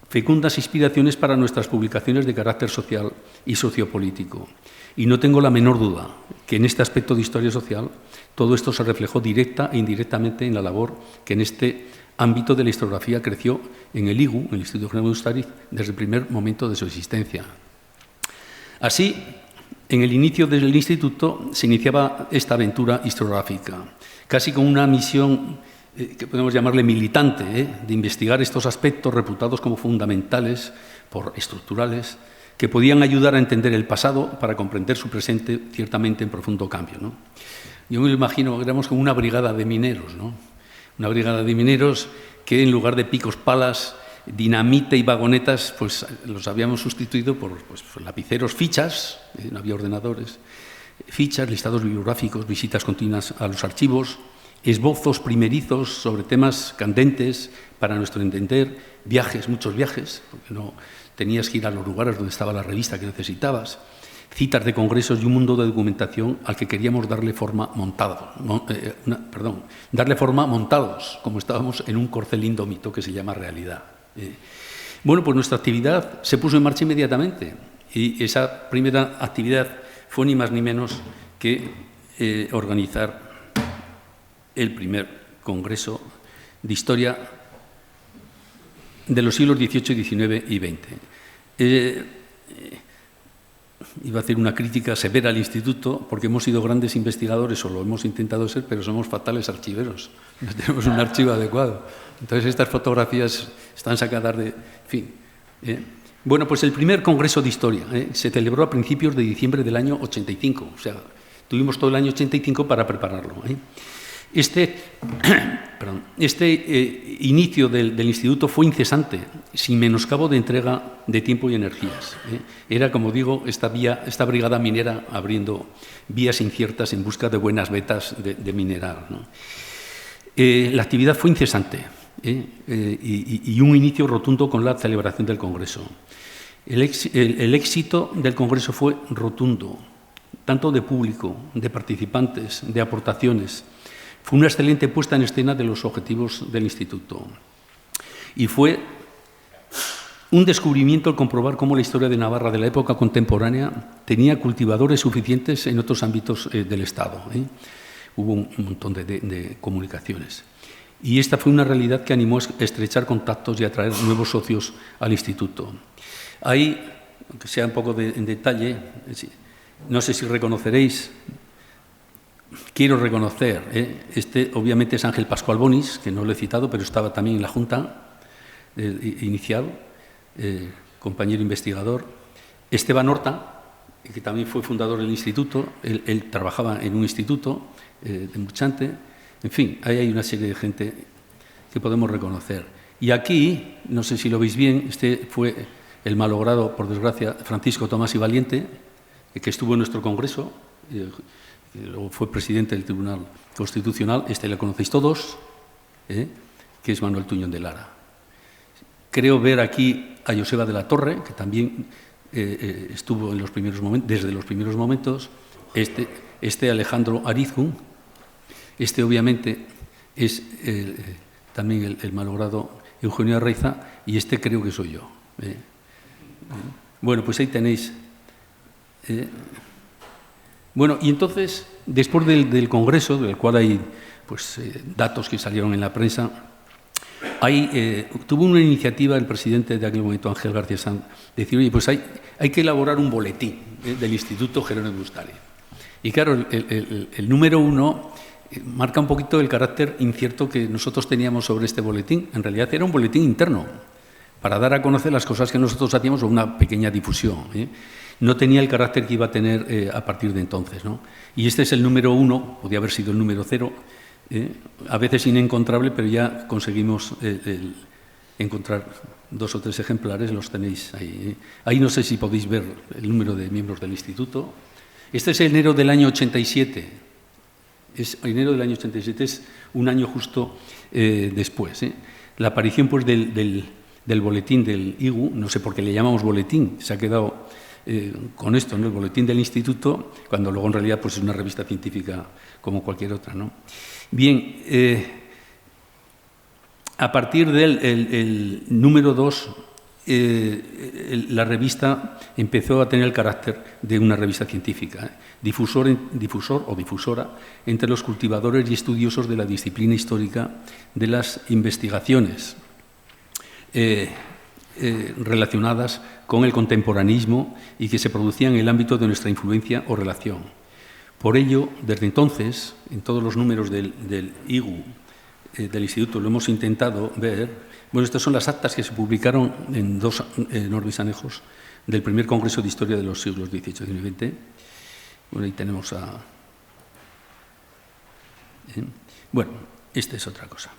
fecundas inspiraciones para nuestras publicaciones de carácter social y sociopolítico. Y no tengo la menor duda que en este aspecto de historia social todo esto se reflejó directa e indirectamente en la labor que en este ámbito de la historiografía creció en el IGU, en el Instituto General de Ustariz, desde el primer momento de su existencia. Así, en el inicio del instituto se iniciaba esta aventura historiográfica, casi con una misión que podemos llamarle militante, de investigar estos aspectos reputados como fundamentales, por estructurales, que podían ayudar a entender el pasado para comprender su presente, ciertamente en profundo cambio, ¿no? Yo me lo imagino, éramos como una brigada de mineros, ¿no? Una brigada de mineros que en lugar de picos, palas, dinamita y vagonetas, pues los habíamos sustituido por lapiceros, fichas, no había ordenadores, fichas, listados bibliográficos, visitas continuas a los archivos, esbozos primerizos sobre temas candentes para nuestro entender, viajes, muchos viajes, porque no tenías que ir a los lugares donde estaba la revista que necesitabas, citas de congresos y un mundo de documentación al que queríamos darle forma darle forma montados, como estábamos en un corcel indómito que se llama realidad. Bueno, pues nuestra actividad se puso en marcha inmediatamente y esa primera actividad fue ni más ni menos que organizar el primer congreso de historia de los siglos XVIII, XIX y XX. Iba a hacer una crítica severa al instituto porque hemos sido grandes investigadores o lo hemos intentado ser, pero somos fatales archiveros. No tenemos un archivo adecuado. Entonces, estas fotografías están sacadas de... En fin. Bueno, pues el primer congreso de historia se celebró a principios de diciembre del año 85. O sea, tuvimos todo el año 85 para prepararlo. Este inicio del instituto fue incesante, sin menoscabo de entrega de tiempo y energías. Era, como digo, esta brigada minera abriendo vías inciertas en busca de buenas vetas de mineral, ¿no? La actividad fue incesante y un inicio rotundo con la celebración del Congreso. El éxito del Congreso fue rotundo, tanto de público, de participantes, de aportaciones. Fue una excelente puesta en escena de los objetivos del Instituto. Y fue un descubrimiento el comprobar cómo la historia de Navarra de la época contemporánea tenía cultivadores suficientes en otros ámbitos del Estado. Hubo un montón de comunicaciones. Y esta fue una realidad que animó a estrechar contactos y a atraer nuevos socios al Instituto. Ahí, aunque sea un poco en detalle, no sé si reconoceréis. Quiero reconocer, obviamente es Ángel Pascual Bonis, que no lo he citado, pero estaba también en la Junta inicial, compañero investigador. Esteban Horta, que también fue fundador del instituto, él trabajaba en un instituto de Murchante. En fin, ahí hay una serie de gente que podemos reconocer. Y aquí, no sé si lo veis bien, este fue el malogrado, por desgracia, Francisco Tomás y Valiente, que estuvo en nuestro congreso. Luego fue presidente del Tribunal Constitucional, le conocéis todos, que es Manuel Tuñón de Lara. Creo ver aquí a Joseba de la Torre, que también estuvo en los primeros momentos, desde los primeros momentos, Alejandro Arizgun, obviamente es también el malogrado Eugenio Arraiza, y creo que soy yo. Bueno, pues ahí tenéis... Bueno, y entonces, después del Congreso, del cual hay datos que salieron en la prensa, tuvo una iniciativa el presidente de aquel momento, Ángel García Sanz, de decir, oye, pues hay que elaborar un boletín del Instituto Jerónimo de Ustariz. Y claro, el número 1 marca un poquito el carácter incierto que nosotros teníamos sobre este boletín. En realidad era un boletín interno, para dar a conocer las cosas que nosotros hacíamos o una pequeña difusión. No tenía el carácter que iba a tener a partir de entonces, ¿no? Y este es el número 1, podía haber sido el número 0, a veces inencontrable, pero ya conseguimos encontrar 2 o 3 ejemplares, los tenéis ahí. Ahí no sé si podéis ver el número de miembros del instituto. Este es enero del año 87. Enero del año 87 es un año justo después. La aparición pues, del boletín del IGU, no sé por qué le llamamos boletín, se ha quedado... con esto, ¿no? El boletín del instituto, cuando luego en realidad pues, es una revista científica como cualquier otra, ¿no? Bien, a partir del el número 2 la revista empezó a tener el carácter de una revista científica, difusor o difusora entre los cultivadores y estudiosos de la disciplina histórica de las investigaciones relacionadas con el contemporaneismo y que se producían en el ámbito de nuestra influencia o relación. Por ello, desde entonces, en todos los números del IGU, del Instituto, lo hemos intentado ver. Bueno, estas son las actas que se publicaron en 2 enormes anejos del primer Congreso de Historia de los siglos XVIII, XIX y XX. Bueno, ahí tenemos a... Bueno, esta es otra cosa.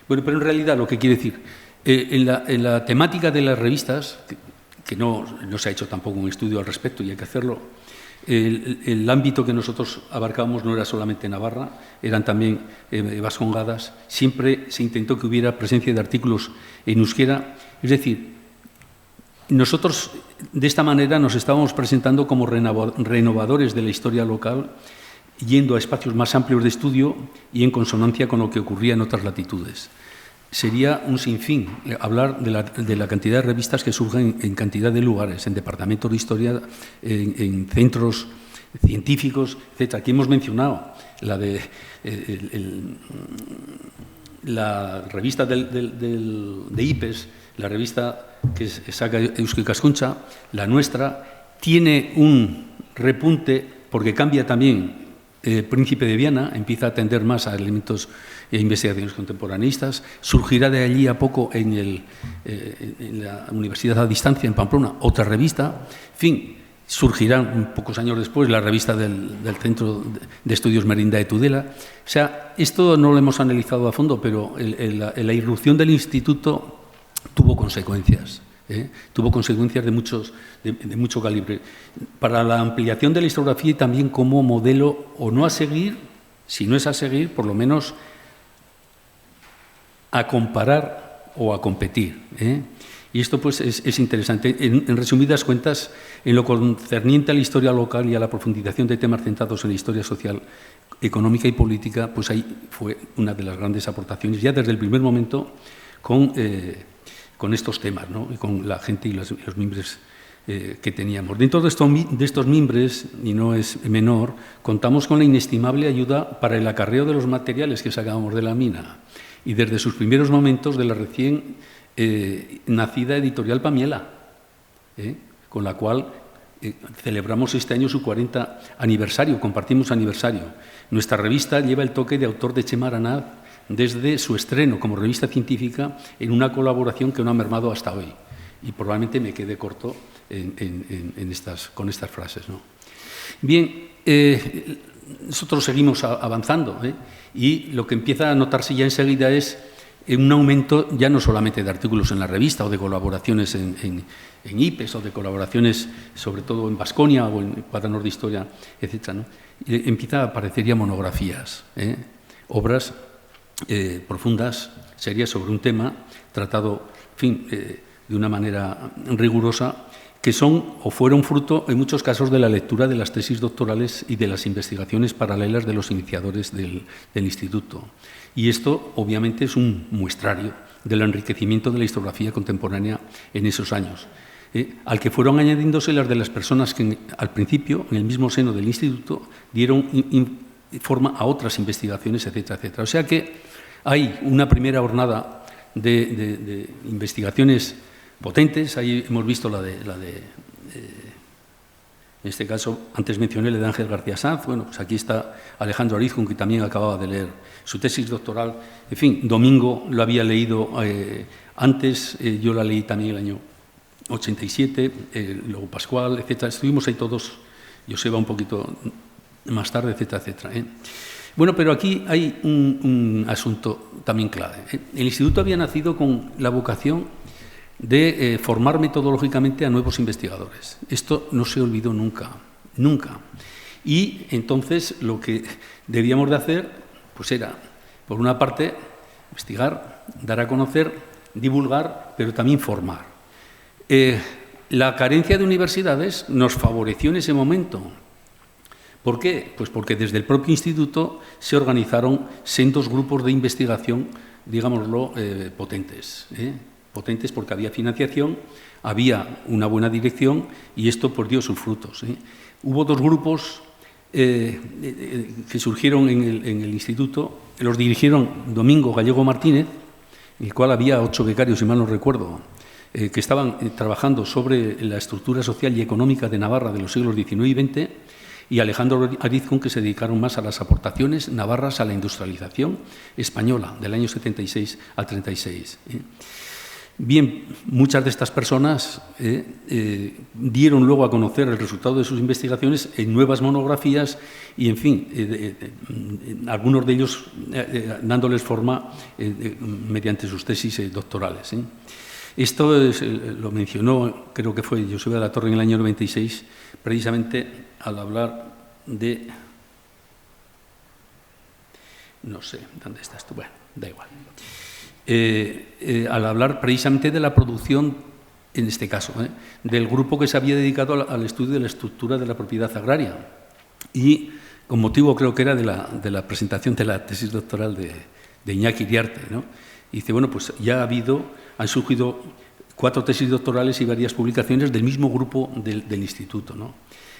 Bueno, pero en realidad lo que quiere decir, en la temática de las revistas, que no se ha hecho tampoco un estudio al respecto y hay que hacerlo, el ámbito que nosotros abarcábamos no era solamente Navarra, eran también vascongadas. Siempre se intentó que hubiera presencia de artículos en euskera. Es decir, nosotros de esta manera nos estábamos presentando como renovadores de la historia local, yendo a espacios más amplios de estudio y en consonancia con lo que ocurría en otras latitudes. Sería un sinfín hablar de la cantidad de revistas que surgen en cantidad de lugares, en departamentos de historia, en centros científicos, etc. Aquí hemos mencionado la revista de IPES, la revista que saca Eusko Ikaskuntza, la nuestra, tiene un repunte porque cambia también. Príncipe de Viana empieza a atender más a elementos e investigaciones contemporaneistas. Surgirá de allí a poco en la Universidad a Distancia, en Pamplona, otra revista. En fin, surgirá pocos años después la revista del Centro de Estudios Merinda de Tudela. O sea, esto no lo hemos analizado a fondo, pero la irrupción del instituto tuvo consecuencias. Tuvo consecuencias de mucho calibre para la ampliación de la historiografía y también como modelo, o no a seguir, si no es a seguir, por lo menos a comparar o a competir. Y esto pues es interesante. En resumidas cuentas, en lo concerniente a la historia local y a la profundización de temas centrados en la historia social, económica y política, pues ahí fue una de las grandes aportaciones, ya desde el primer momento, con estos temas, ¿no? Y con la gente y los miembros que teníamos. Dentro de estos miembros, y no es menor, contamos con la inestimable ayuda para el acarreo de los materiales que sacábamos de la mina y desde sus primeros momentos de la recién nacida editorial Pamiela, con la cual celebramos este año su 40 aniversario, compartimos aniversario. Nuestra revista lleva el toque de autor de Chema Aranaz desde su estreno como revista científica en una colaboración que no ha mermado hasta hoy. Y probablemente me quede corto con estas frases, ¿no? Bien, nosotros seguimos avanzando, y lo que empieza a notarse ya enseguida es un aumento ya no solamente de artículos en la revista o de colaboraciones en IPES o de colaboraciones sobre todo en Baskonia o en cuadernos de historia, etc., ¿no? Y empieza a aparecer ya monografías, obras profundas, serias sobre un tema tratado, en fin, de una manera rigurosa, que son o fueron fruto, en muchos casos, de la lectura de las tesis doctorales y de las investigaciones paralelas de los iniciadores del instituto. Y esto, obviamente, es un muestrario del enriquecimiento de la historiografía contemporánea en esos años, al que fueron añadiéndose las de las personas que, al principio, en el mismo seno del instituto, dieron forma a otras investigaciones, etcétera, etcétera. O sea que hay una primera hornada de investigaciones potentes. Ahí hemos visto la de en este caso, antes mencioné la de Ángel García Sanz. Bueno, pues aquí está Alejandro Arizcún, que también acababa de leer su tesis doctoral. En fin, Domingo lo había leído antes, yo la leí también el año 87, luego Pascual, etcétera. Estuvimos ahí todos, Joseba un poquito más tarde, etcétera, etcétera. Bueno, pero aquí hay un asunto también clave. El instituto había nacido con la vocación de formar metodológicamente a nuevos investigadores. Esto no se olvidó nunca, nunca. Y entonces lo que debíamos de hacer pues era, por una parte, investigar, dar a conocer, divulgar, pero también formar. La carencia de universidades nos favoreció en ese momento. ¿Por qué? Pues porque desde el propio instituto se organizaron sendos grupos de investigación, digámoslo, potentes. potentes porque había financiación, había una buena dirección y esto pues dio sus frutos. Hubo dos grupos que surgieron en el instituto, los dirigieron Domingo Gallego Martínez, en el cual había 8 becarios, si mal no recuerdo, que estaban trabajando sobre la estructura social y económica de Navarra de los siglos XIX y XX, y Alejandro Arizcún, que se dedicaron más a las aportaciones navarras a la industrialización española del año 76 al 36. Bien, muchas de estas personas dieron luego a conocer el resultado de sus investigaciones en nuevas monografías y, en fin, algunos de ellos dándoles forma mediante sus tesis doctorales. Esto lo mencionó, creo que fue Joseba de la Torre en el año 96, precisamente al hablar de... No sé, ¿dónde estás tú? Bueno, da igual. Al hablar precisamente de la producción, en este caso, del grupo que se había dedicado al estudio de la estructura de la propiedad agraria. Y con motivo, creo que era de la presentación de la tesis doctoral de Iñaki Iriarte, ¿no? Y dice, bueno, pues ya han surgido 4 tesis doctorales y varias publicaciones del mismo grupo del instituto, ¿no?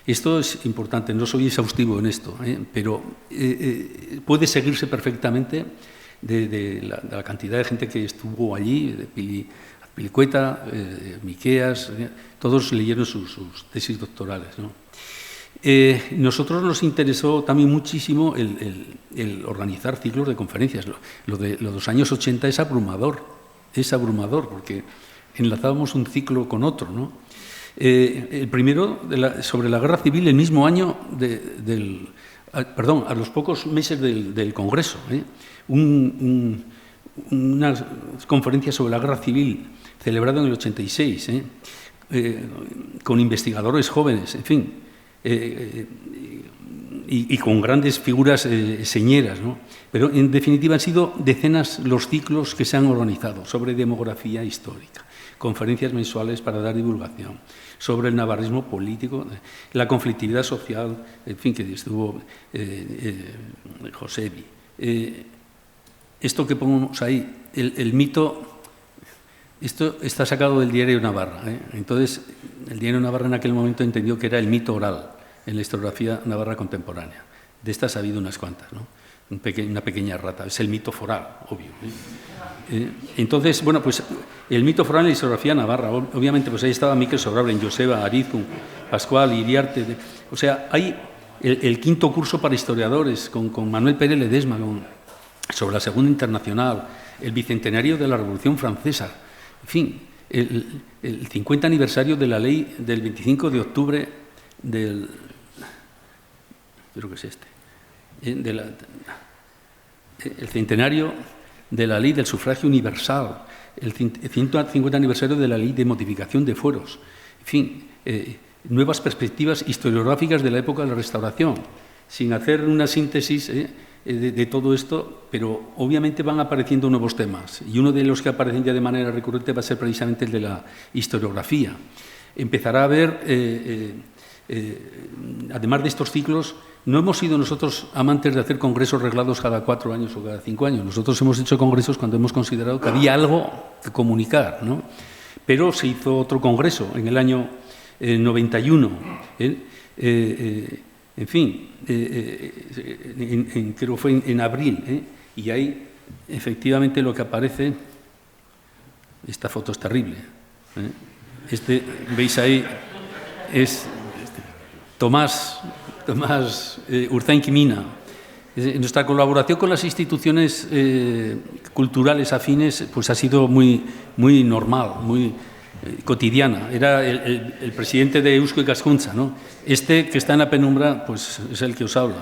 Esto es importante, no soy exhaustivo en esto, pero puede seguirse perfectamente de la cantidad de gente que estuvo allí, de Pilicueta, Miqueas, todos leyeron sus tesis doctorales, ¿no? Nosotros nos interesó también muchísimo el organizar ciclos de conferencias. Lo de los años 80 es abrumador, porque enlazábamos un ciclo con otro, ¿no? El primero sobre la guerra civil, el mismo año a los pocos meses del Congreso, una conferencia sobre la guerra civil celebrada en el 86, con investigadores jóvenes, en fin, y con grandes figuras señeras, ¿no? Pero, en definitiva, han sido decenas los ciclos que se han organizado sobre demografía histórica, conferencias mensuales para dar divulgación, sobre el navarrismo político, la conflictividad social, en fin, que estuvo Josebi. Esto que ponemos ahí, el mito, esto está sacado del Diario Navarra. Entonces, el Diario Navarra en aquel momento entendió que era el mito oral en la historiografía navarra contemporánea. De estas ha habido unas cuantas, ¿no? Una pequeña rata, es el mito foral, obvio. Entonces, bueno, pues el mito foral en la historiografía navarra, obviamente, pues ahí estaba Miquel Sobrablen, Joseba, Arizcún, Pascual, Iriarte. O sea, hay el quinto curso para historiadores con Manuel Pérez Ledesma, sobre la Segunda Internacional, el bicentenario de la Revolución Francesa, en fin, el 50 aniversario de la ley del 25 de octubre creo que es el centenario de la ley del sufragio universal, el 150 aniversario de la ley de modificación de fueros, en fin, nuevas perspectivas historiográficas de la época de la Restauración, sin hacer una síntesis de todo esto, pero obviamente van apareciendo nuevos temas, y uno de los que aparecen ya de manera recurrente va a ser precisamente el de la historiografía. Empezará a haber, además de estos ciclos, no hemos sido nosotros amantes de hacer congresos reglados cada 4 años o cada 5 años. Nosotros hemos hecho congresos cuando hemos considerado que había algo que comunicar, ¿no? Pero se hizo otro congreso en el año 91, en fin, creo que fue en abril, y ahí efectivamente lo que aparece, esta foto es terrible, veis ahí, es Tomás Urzainquimina. Nuestra colaboración con las instituciones culturales afines pues ha sido muy normal, muy cotidiana. Era el presidente de Eusko Ikaskuntza, ¿no? Este que está en la penumbra pues es el que os habla.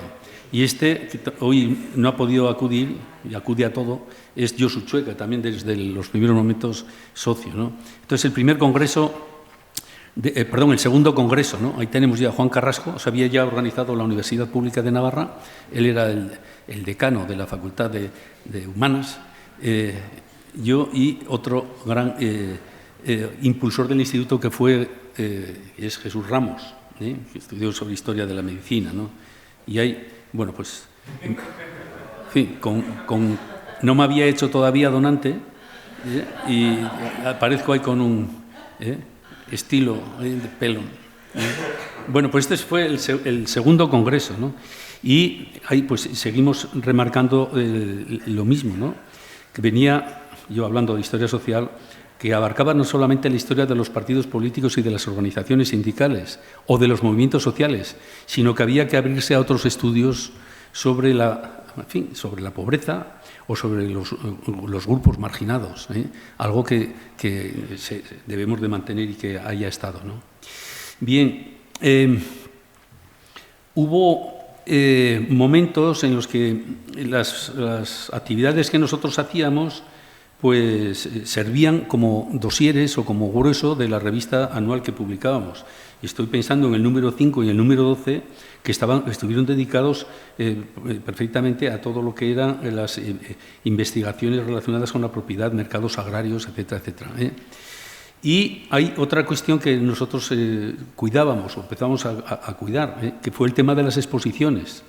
Y este, que hoy no ha podido acudir, y acude a todo, es Josu Chueca, también desde los primeros momentos socio, ¿no? Entonces, el segundo congreso, ¿no? Ahí tenemos ya a Juan Carrasco, se había ya organizado la Universidad Pública de Navarra, él era el decano de la Facultad de Humanas, yo y otro gran impulsor del instituto que es Jesús Ramos, que estudió sobre historia de la medicina, ¿no? Y ahí, bueno, pues, en fin, no me había hecho todavía donante, y aparezco ahí con un estilo de pelo. Bueno, pues este fue el segundo congreso, ¿no? Y ahí pues seguimos remarcando lo mismo, ¿no? Que venía, yo hablando de historia social, que abarcaba no solamente la historia de los partidos políticos y de las organizaciones sindicales o de los movimientos sociales, sino que había que abrirse a otros estudios sobre sobre la pobreza o sobre los grupos marginados, algo que debemos de mantener y que haya estado, ¿no? Bien, hubo momentos en los que las actividades que nosotros hacíamos pues servían como dosieres o como grueso de la revista anual que publicábamos. Y estoy pensando en el número 5 y el número 12, que estuvieron dedicados perfectamente a todo lo que eran las investigaciones relacionadas con la propiedad, mercados agrarios, etcétera, etcétera. Y hay otra cuestión que nosotros cuidábamos o empezamos a cuidar, que fue el tema de las exposiciones.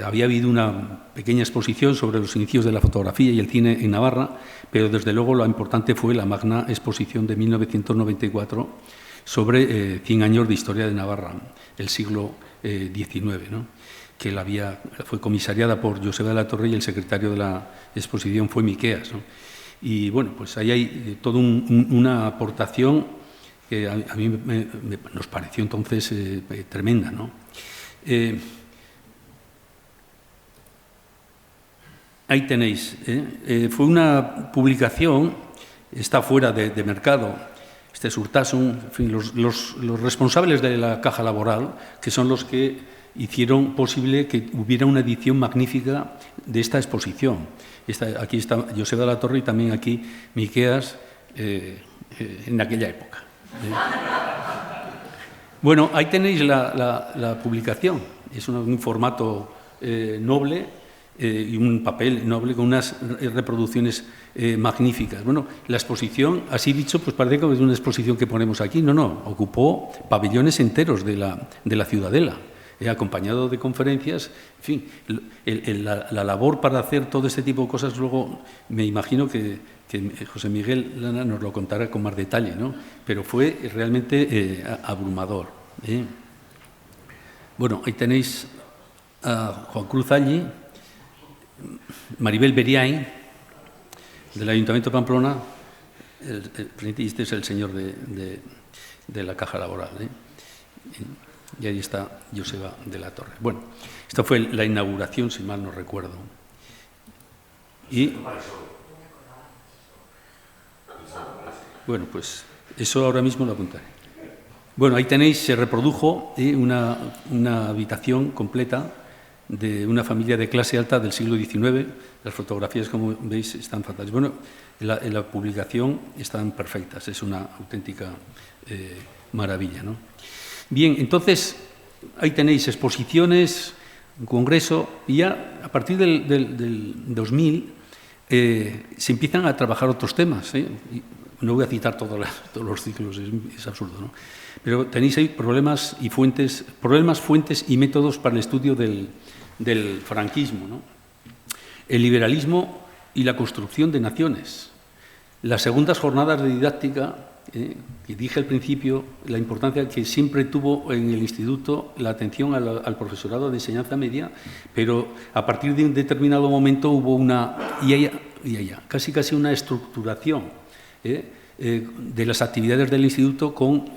Había habido una pequeña exposición sobre los inicios de la fotografía y el cine en Navarra, pero desde luego lo importante fue la magna exposición de 1994 sobre 100 años de historia de Navarra, el siglo XIX, ¿no? Que fue comisariada por Joseba de la Torre y el secretario de la exposición fue Miqueas, ¿no? Y bueno, pues ahí hay toda una aportación que a mí nos pareció entonces tremenda, ¿no? Ahí tenéis. Fue una publicación, está fuera de mercado, este es Urtasun, en fin, los responsables de la Caja Laboral, que son los que hicieron posible que hubiera una edición magnífica de esta exposición. Aquí está Joseba de la Torre y también aquí Miqueas en aquella época. Bueno, ahí tenéis la publicación. Es un formato noble y un papel noble con unas reproducciones magníficas. Bueno, la exposición, así dicho, pues parece que es una exposición que ponemos aquí. No, ocupó pabellones enteros de la Ciudadela. Acompañado de conferencias, en fin, la labor para hacer todo este tipo de cosas, luego me imagino que José Miguel Lana nos lo contará con más detalle, ¿no? Pero fue realmente abrumador. Bueno, ahí tenéis a Juan Cruz Allí, Maribel Beriain, del Ayuntamiento de Pamplona, y este es el señor de la Caja Laboral, y ahí está Joseba de la Torre. Bueno, esta fue la inauguración, si mal no recuerdo. Y bueno, pues eso ahora mismo lo apuntaré. Bueno, ahí tenéis, se reprodujo una habitación completa de una familia de clase alta del siglo XIX. Las fotografías, como veis, están fantásticas. Bueno, en la publicación están perfectas, es una auténtica maravilla, ¿no? Bien, entonces, ahí tenéis exposiciones, un congreso, y ya a partir del 2000 se empiezan a trabajar otros temas. No voy a citar todos los ciclos, es absurdo, ¿no? Pero tenéis ahí problemas, fuentes y métodos para el estudio del franquismo, ¿no? El liberalismo y la construcción de naciones. Las segundas jornadas de didáctica, que dije al principio, la importancia que siempre tuvo en el instituto la atención al profesorado de enseñanza media, pero a partir de un determinado momento hubo casi una estructuración de las actividades del instituto con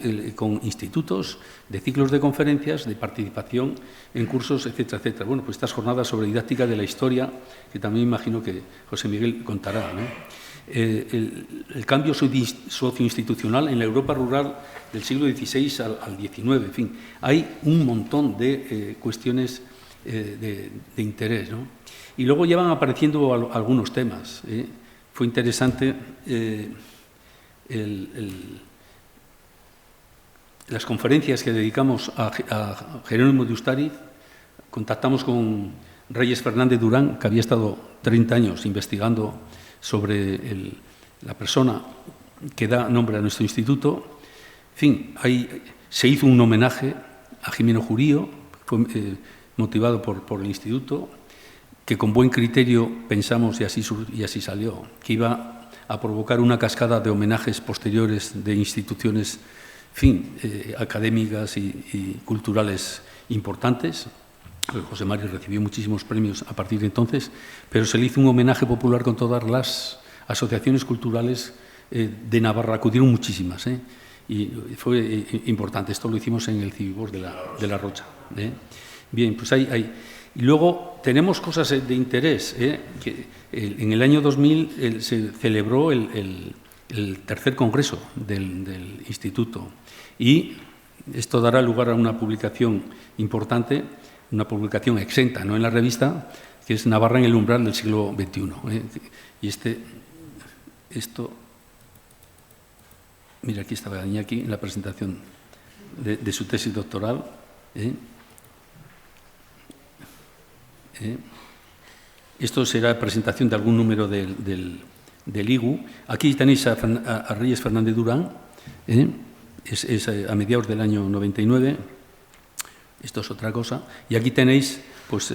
institutos, de ciclos de conferencias, de participación en cursos, etcétera, etcétera. Bueno, pues estas jornadas sobre didáctica de la historia, que también imagino que José Miguel contará, ¿no? El cambio socioinstitucional en la Europa rural del siglo XVI al XIX, en fin, hay un montón de cuestiones de interés, ¿no? Y luego ya van apareciendo algunos temas. Fue interesante las conferencias que dedicamos a Jerónimo de Ustariz. Contactamos con Reyes Fernández Durán, que había estado 30 años investigando sobre la persona que da nombre a nuestro instituto. En fin, ahí se hizo un homenaje a Jimeno Jurío, fue motivado por el instituto. que con buen criterio pensamos, y así salió, que iba a provocar una cascada de homenajes posteriores de instituciones, en fin, académicas y culturales importantes. José Mario recibió muchísimos premios a partir de entonces, pero se le hizo un homenaje popular con todas las asociaciones culturales de Navarra, acudieron muchísimas, y fue importante. Esto lo hicimos en el Cibibor de la Rocha. Bien, pues hay. Y luego tenemos cosas de interés. Que en el año 2000 se celebró el tercer congreso del Instituto y esto dará lugar a una publicación importante, una publicación exenta, no en la revista, que es Navarra en el umbral del siglo XXI. Y esto, mira, aquí estaba Iñaki en la presentación de su tesis doctoral. Esto será presentación de algún número del IGU. Aquí tenéis a Reyes Fernández Durán, es a mediados del año 99. Esto es otra cosa. Y aquí tenéis, pues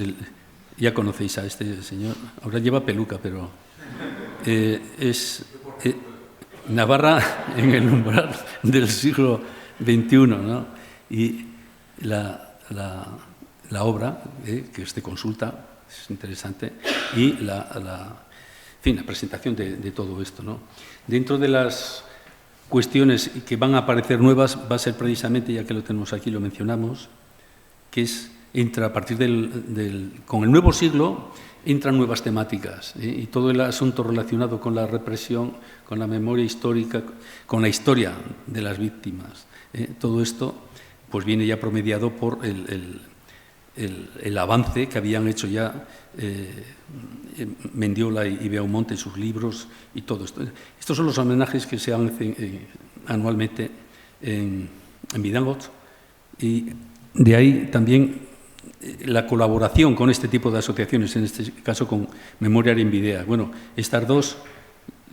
ya conocéis a este señor, ahora lleva peluca, pero es Navarra en el umbral del siglo XXI, ¿no? Y la obra, que es de consulta, es interesante, y la presentación de todo esto, ¿no? Dentro de las cuestiones que van a aparecer nuevas va a ser precisamente, ya que lo tenemos aquí, lo mencionamos, que entra a partir con el nuevo siglo, entran nuevas temáticas, y todo el asunto relacionado con la represión, con la memoria histórica, con la historia de las víctimas. Todo esto pues viene ya promediado por el avance que habían hecho ya Mendiola y Beaumont en sus libros y todo esto. Estos son los homenajes que se hacen anualmente en Vidangot, y de ahí también la colaboración con este tipo de asociaciones, en este caso con Memoria Invidea. Bueno, estas dos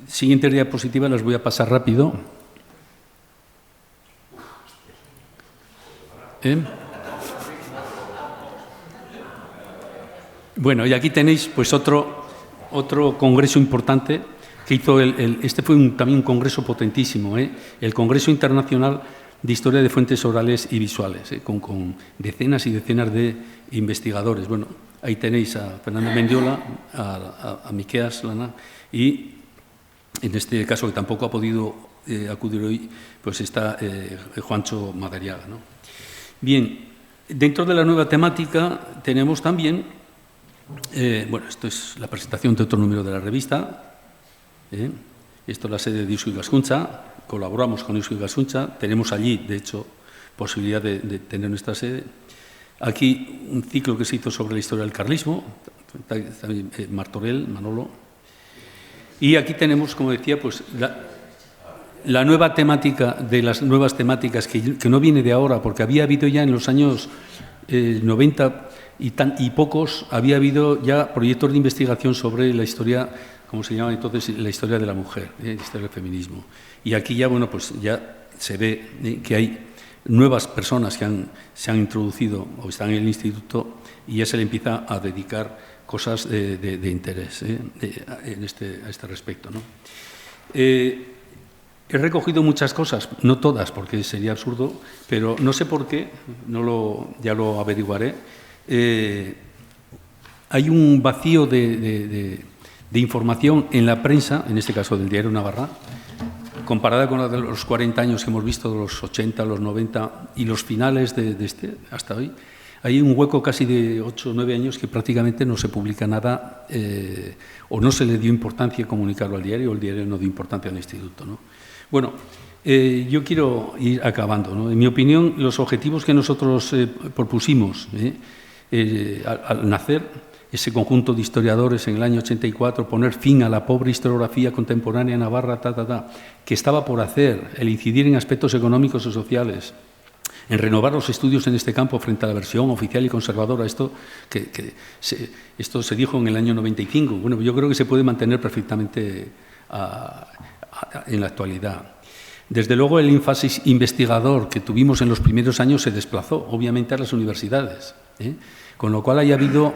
siguientes diapositivas las voy a pasar rápido. Bueno, y aquí tenéis pues otro congreso importante que hizo este fue también un congreso potentísimo, el Congreso Internacional de Historia de Fuentes Orales y Visuales, con decenas y decenas de investigadores. Bueno, ahí tenéis a Fernando Mendiola, a Miqueas Lana, y en este caso que tampoco ha podido acudir hoy, pues está Juancho Madariaga, ¿no? Bien, dentro de la nueva temática tenemos también, bueno, esto es la presentación de otro número de la revista, esto es la sede de Eusko Ikaskuntza, colaboramos con Eusko Ikaskuntza, tenemos allí, de hecho, posibilidad de tener nuestra sede. Aquí un ciclo que se hizo sobre la historia del carlismo, también Martorell, Manolo. Y aquí tenemos, como decía, pues la nueva temática de las nuevas temáticas que no viene de ahora, porque había habido ya en los años 90 y pocos, había habido ya proyectos de investigación sobre la historia, como se llama entonces, la historia de la mujer, la historia del feminismo. Y aquí ya, bueno, pues ya se ve que hay nuevas personas que se han introducido o están en el instituto y ya se le empieza a dedicar cosas de interés a este respecto, ¿no? He recogido muchas cosas, no todas, porque sería absurdo, pero no sé por qué, ya lo averiguaré. Hay un vacío de información en la prensa, en este caso del Diario Navarra, comparada con la de los 40 años que hemos visto, de los 80, los 90 y los finales de hasta hoy. Hay un hueco casi de 8 o 9 años que prácticamente no se publica nada o no se le dio importancia a comunicarlo al diario o el diario no dio importancia al instituto, ¿no? Bueno, yo quiero ir acabando, ¿no? En mi opinión, los objetivos que nosotros propusimos al nacer, ese conjunto de historiadores en el año 84, poner fin a la pobre historiografía contemporánea navarra, que estaba por hacer, el incidir en aspectos económicos o sociales, en renovar los estudios en este campo frente a la versión oficial y conservadora. Esto se dijo en el año 95. Bueno, yo creo que se puede mantener perfectamente en la actualidad. Desde luego, el énfasis investigador que tuvimos en los primeros años se desplazó, obviamente, a las universidades. Con lo cual haya habido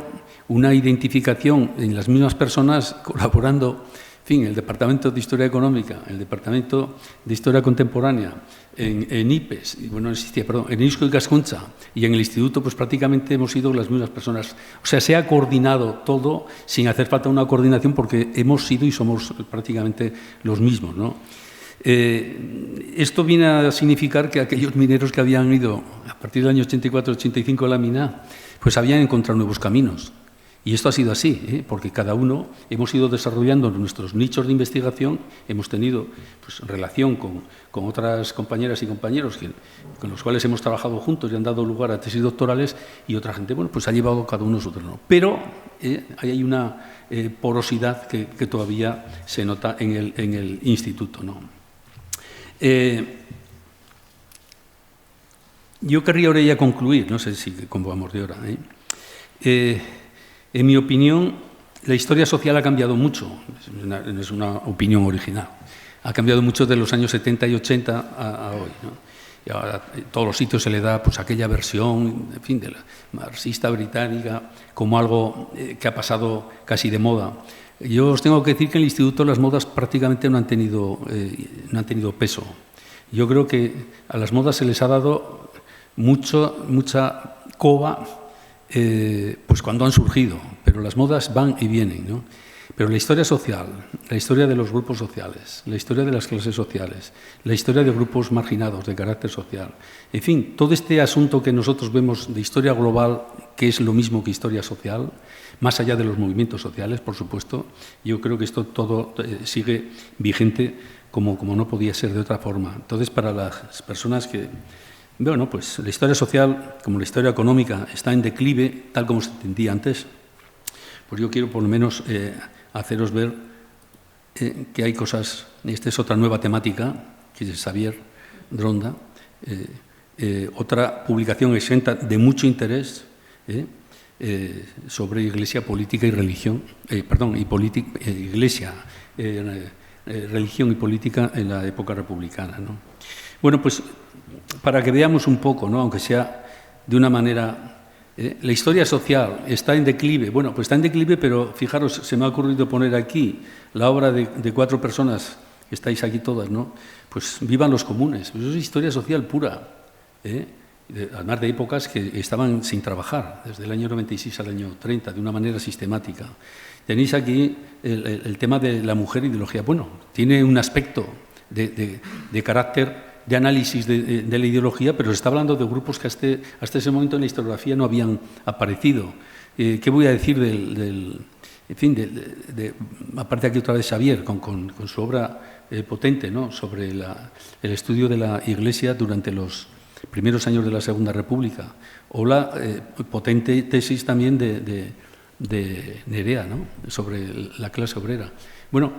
una identificación en las mismas personas colaborando, en fin, el Departamento de Historia Económica, el Departamento de Historia Contemporánea, en IPES, bueno, no existía, perdón, en Eusko Ikaskuntza y en el Instituto, pues prácticamente hemos sido las mismas personas. O sea, se ha coordinado todo sin hacer falta una coordinación porque hemos sido y somos prácticamente los mismos, ¿no? Esto viene a significar que aquellos mineros que habían ido a partir del año 84-85 a la mina, pues habían encontrado nuevos caminos. Y esto ha sido así, porque cada uno hemos ido desarrollando nuestros nichos de investigación, hemos tenido pues, relación con otras compañeras y compañeros con los cuales hemos trabajado juntos y han dado lugar a tesis doctorales, y otra gente, bueno, pues ha llevado cada uno su terreno. Pero hay una porosidad que todavía se nota en el instituto, ¿no? Yo querría ahora ya concluir, no sé si cómo vamos de hora. En mi opinión, la historia social ha cambiado mucho, no es una opinión original, ha cambiado mucho de los años 70 y 80 a hoy, ¿no? Y ahora en todos los sitios se le da pues, aquella versión, en fin, de la marxista británica como algo que ha pasado casi de moda. Yo os tengo que decir que en el instituto las modas prácticamente no han tenido peso. Yo creo que a las modas se les ha dado mucha coba pues cuando han surgido, pero las modas van y vienen, ¿no? Pero la historia social, la historia de los grupos sociales, la historia de las clases sociales, la historia de grupos marginados de carácter social, en fin, todo este asunto que nosotros vemos de historia global, que es lo mismo que historia social, más allá de los movimientos sociales, por supuesto, yo creo que esto todo sigue vigente como no podía ser de otra forma. Entonces, para las personas que... Bueno, pues la historia social, como la historia económica, está en declive, tal como se entendía antes, pues yo quiero por lo menos haceros ver que hay cosas, esta es otra nueva temática, que es Xavier Dronda, otra publicación exenta de mucho interés sobre Iglesia, política y religión, Iglesia, religión y política en la época republicana, ¿no? Bueno, pues para que veamos un poco, ¿no? Aunque sea de una manera... la historia social está en declive. Bueno, pues está en declive, pero fijaros, se me ha ocurrido poner aquí la obra de 4 personas, que estáis aquí todas, ¿no? Pues vivan los comunes. Pues eso es historia social pura, además de épocas que estaban sin trabajar, desde el año 96 al año 30, de una manera sistemática. Tenéis aquí el tema de la mujer ideología. Bueno, tiene un aspecto de carácter de análisis de la ideología, pero se está hablando de grupos que hasta ese momento en la historiografía no habían aparecido. ¿Qué voy a decir en fin, aparte aquí otra vez Xavier, con su obra potente, ¿no? Sobre el estudio de la Iglesia durante los primeros años de la Segunda República, o la potente tesis también de Nerea, ¿no? Sobre la clase obrera. Bueno,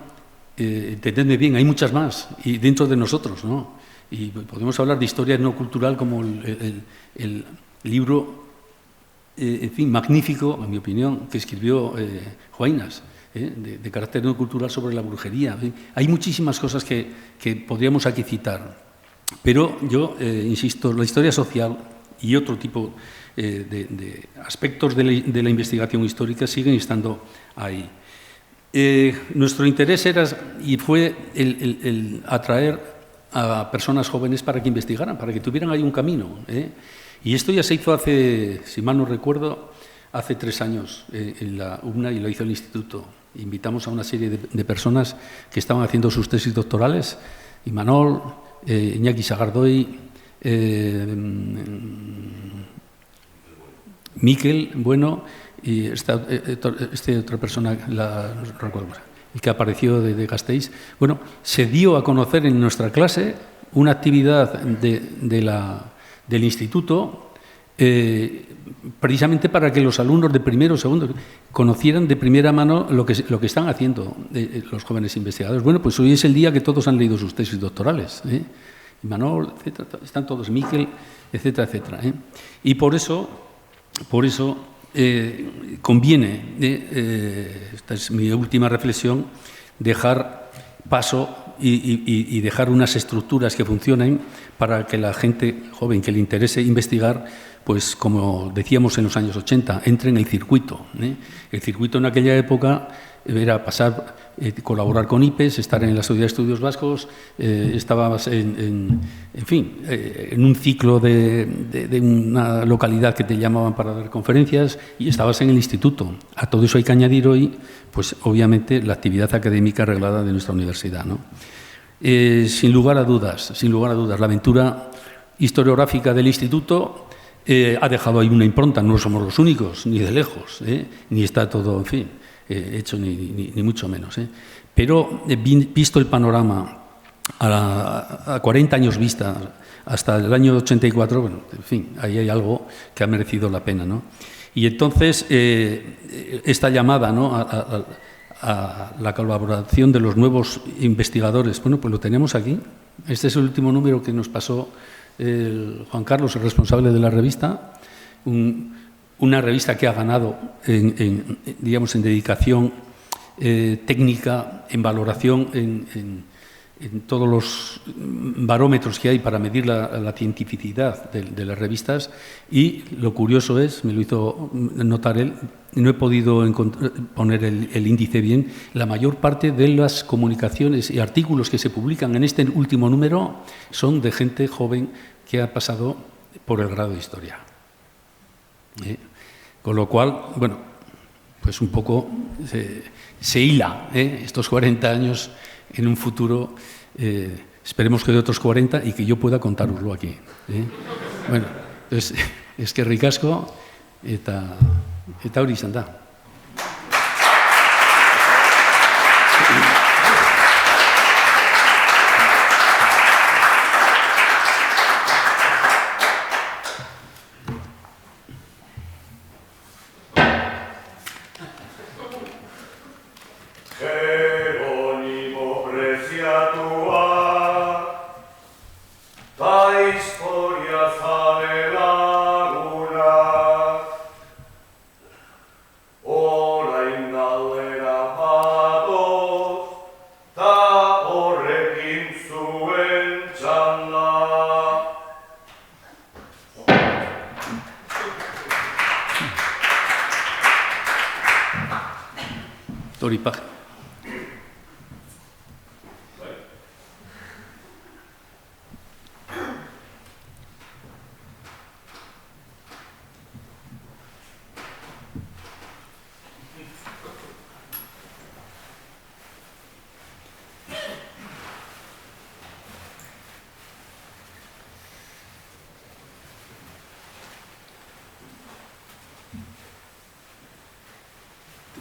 entendedme bien, hay muchas más, y dentro de nosotros, ¿no? Y podemos hablar de historia no cultural como el libro, en fin, magnífico, en mi opinión, que escribió Joainas, de carácter no cultural sobre la brujería. Hay muchísimas cosas que podríamos aquí citar, pero yo insisto, la historia social y otro tipo de aspectos de la investigación histórica siguen estando ahí. Nuestro interés era y fue el atraer a personas jóvenes para que investigaran, para que tuvieran ahí un camino. Y esto ya se hizo hace, si mal no recuerdo, hace 3 años en la UBNA, y lo hizo el Instituto. Invitamos a una serie de personas que estaban haciendo sus tesis doctorales, Imanol, Iñaki Sagardoy, Miquel, bueno, y esta otra persona, no recuerdo, el que apareció de Gasteiz. Bueno, se dio a conocer en nuestra clase una actividad del instituto precisamente para que los alumnos de primero o segundo conocieran de primera mano lo que están haciendo los jóvenes investigadores. Bueno, pues hoy es el día que todos han leído sus tesis doctorales, Imanol, etcétera, están todos, Miquel, etcétera, etcétera. Y por eso conviene, esta es mi última reflexión, dejar paso y dejar unas estructuras que funcionen para que la gente joven que le interese investigar, pues como decíamos en los años 80, entre en el circuito. El circuito en aquella época era pasar, colaborar con IPES, estar en la Sociedad de Estudios Vascos, estabas en un ciclo de una localidad que te llamaban para dar conferencias y estabas en el instituto. A todo eso hay que añadir hoy, pues obviamente, la actividad académica reglada de nuestra universidad, ¿no? Sin lugar a dudas, la aventura historiográfica del instituto ha dejado ahí una impronta. No somos los únicos, ni de lejos, ni está todo, en fin, hecho ni mucho menos. Pero visto el panorama a 40 años vista, hasta el año 84, bueno, en fin, ahí hay algo que ha merecido la pena, ¿no? Y entonces, esta llamada, ¿no?, a la colaboración de los nuevos investigadores, bueno, pues lo tenemos aquí. Este es el último número que nos pasó Juan Carlos, el responsable de la revista, una revista que ha ganado digamos, en dedicación técnica, en valoración, en todos los barómetros que hay para medir la cientificidad de las revistas. Y lo curioso es, me lo hizo notar él, no he podido poner el índice bien, la mayor parte de las comunicaciones y artículos que se publican en este último número son de gente joven que ha pasado por el grado de Historia. Con lo cual, bueno, pues un poco se hila estos 40 años en un futuro, esperemos que de otros 40 y que yo pueda contároslo aquí. Bueno, entonces, es que ricasco eta hori izan da.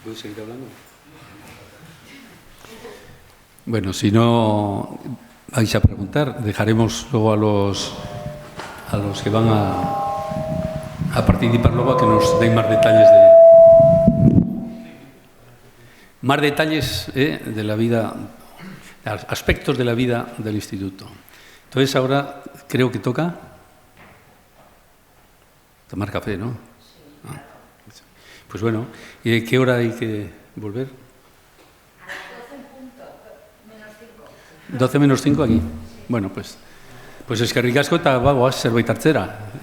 ¿Puedo seguir hablando? Bueno, si no vais a preguntar, dejaremos luego a los que van a participar luego a que nos den más detalles de la vida, aspectos de la vida del instituto. Entonces ahora creo que toca tomar café, ¿no? Ah. Pues bueno, ¿y qué hora hay que volver? A las 12 en punto, menos 5. 12 menos 5 aquí. Bueno, pues es que ricasco eta bagoaz zerbait hartzera,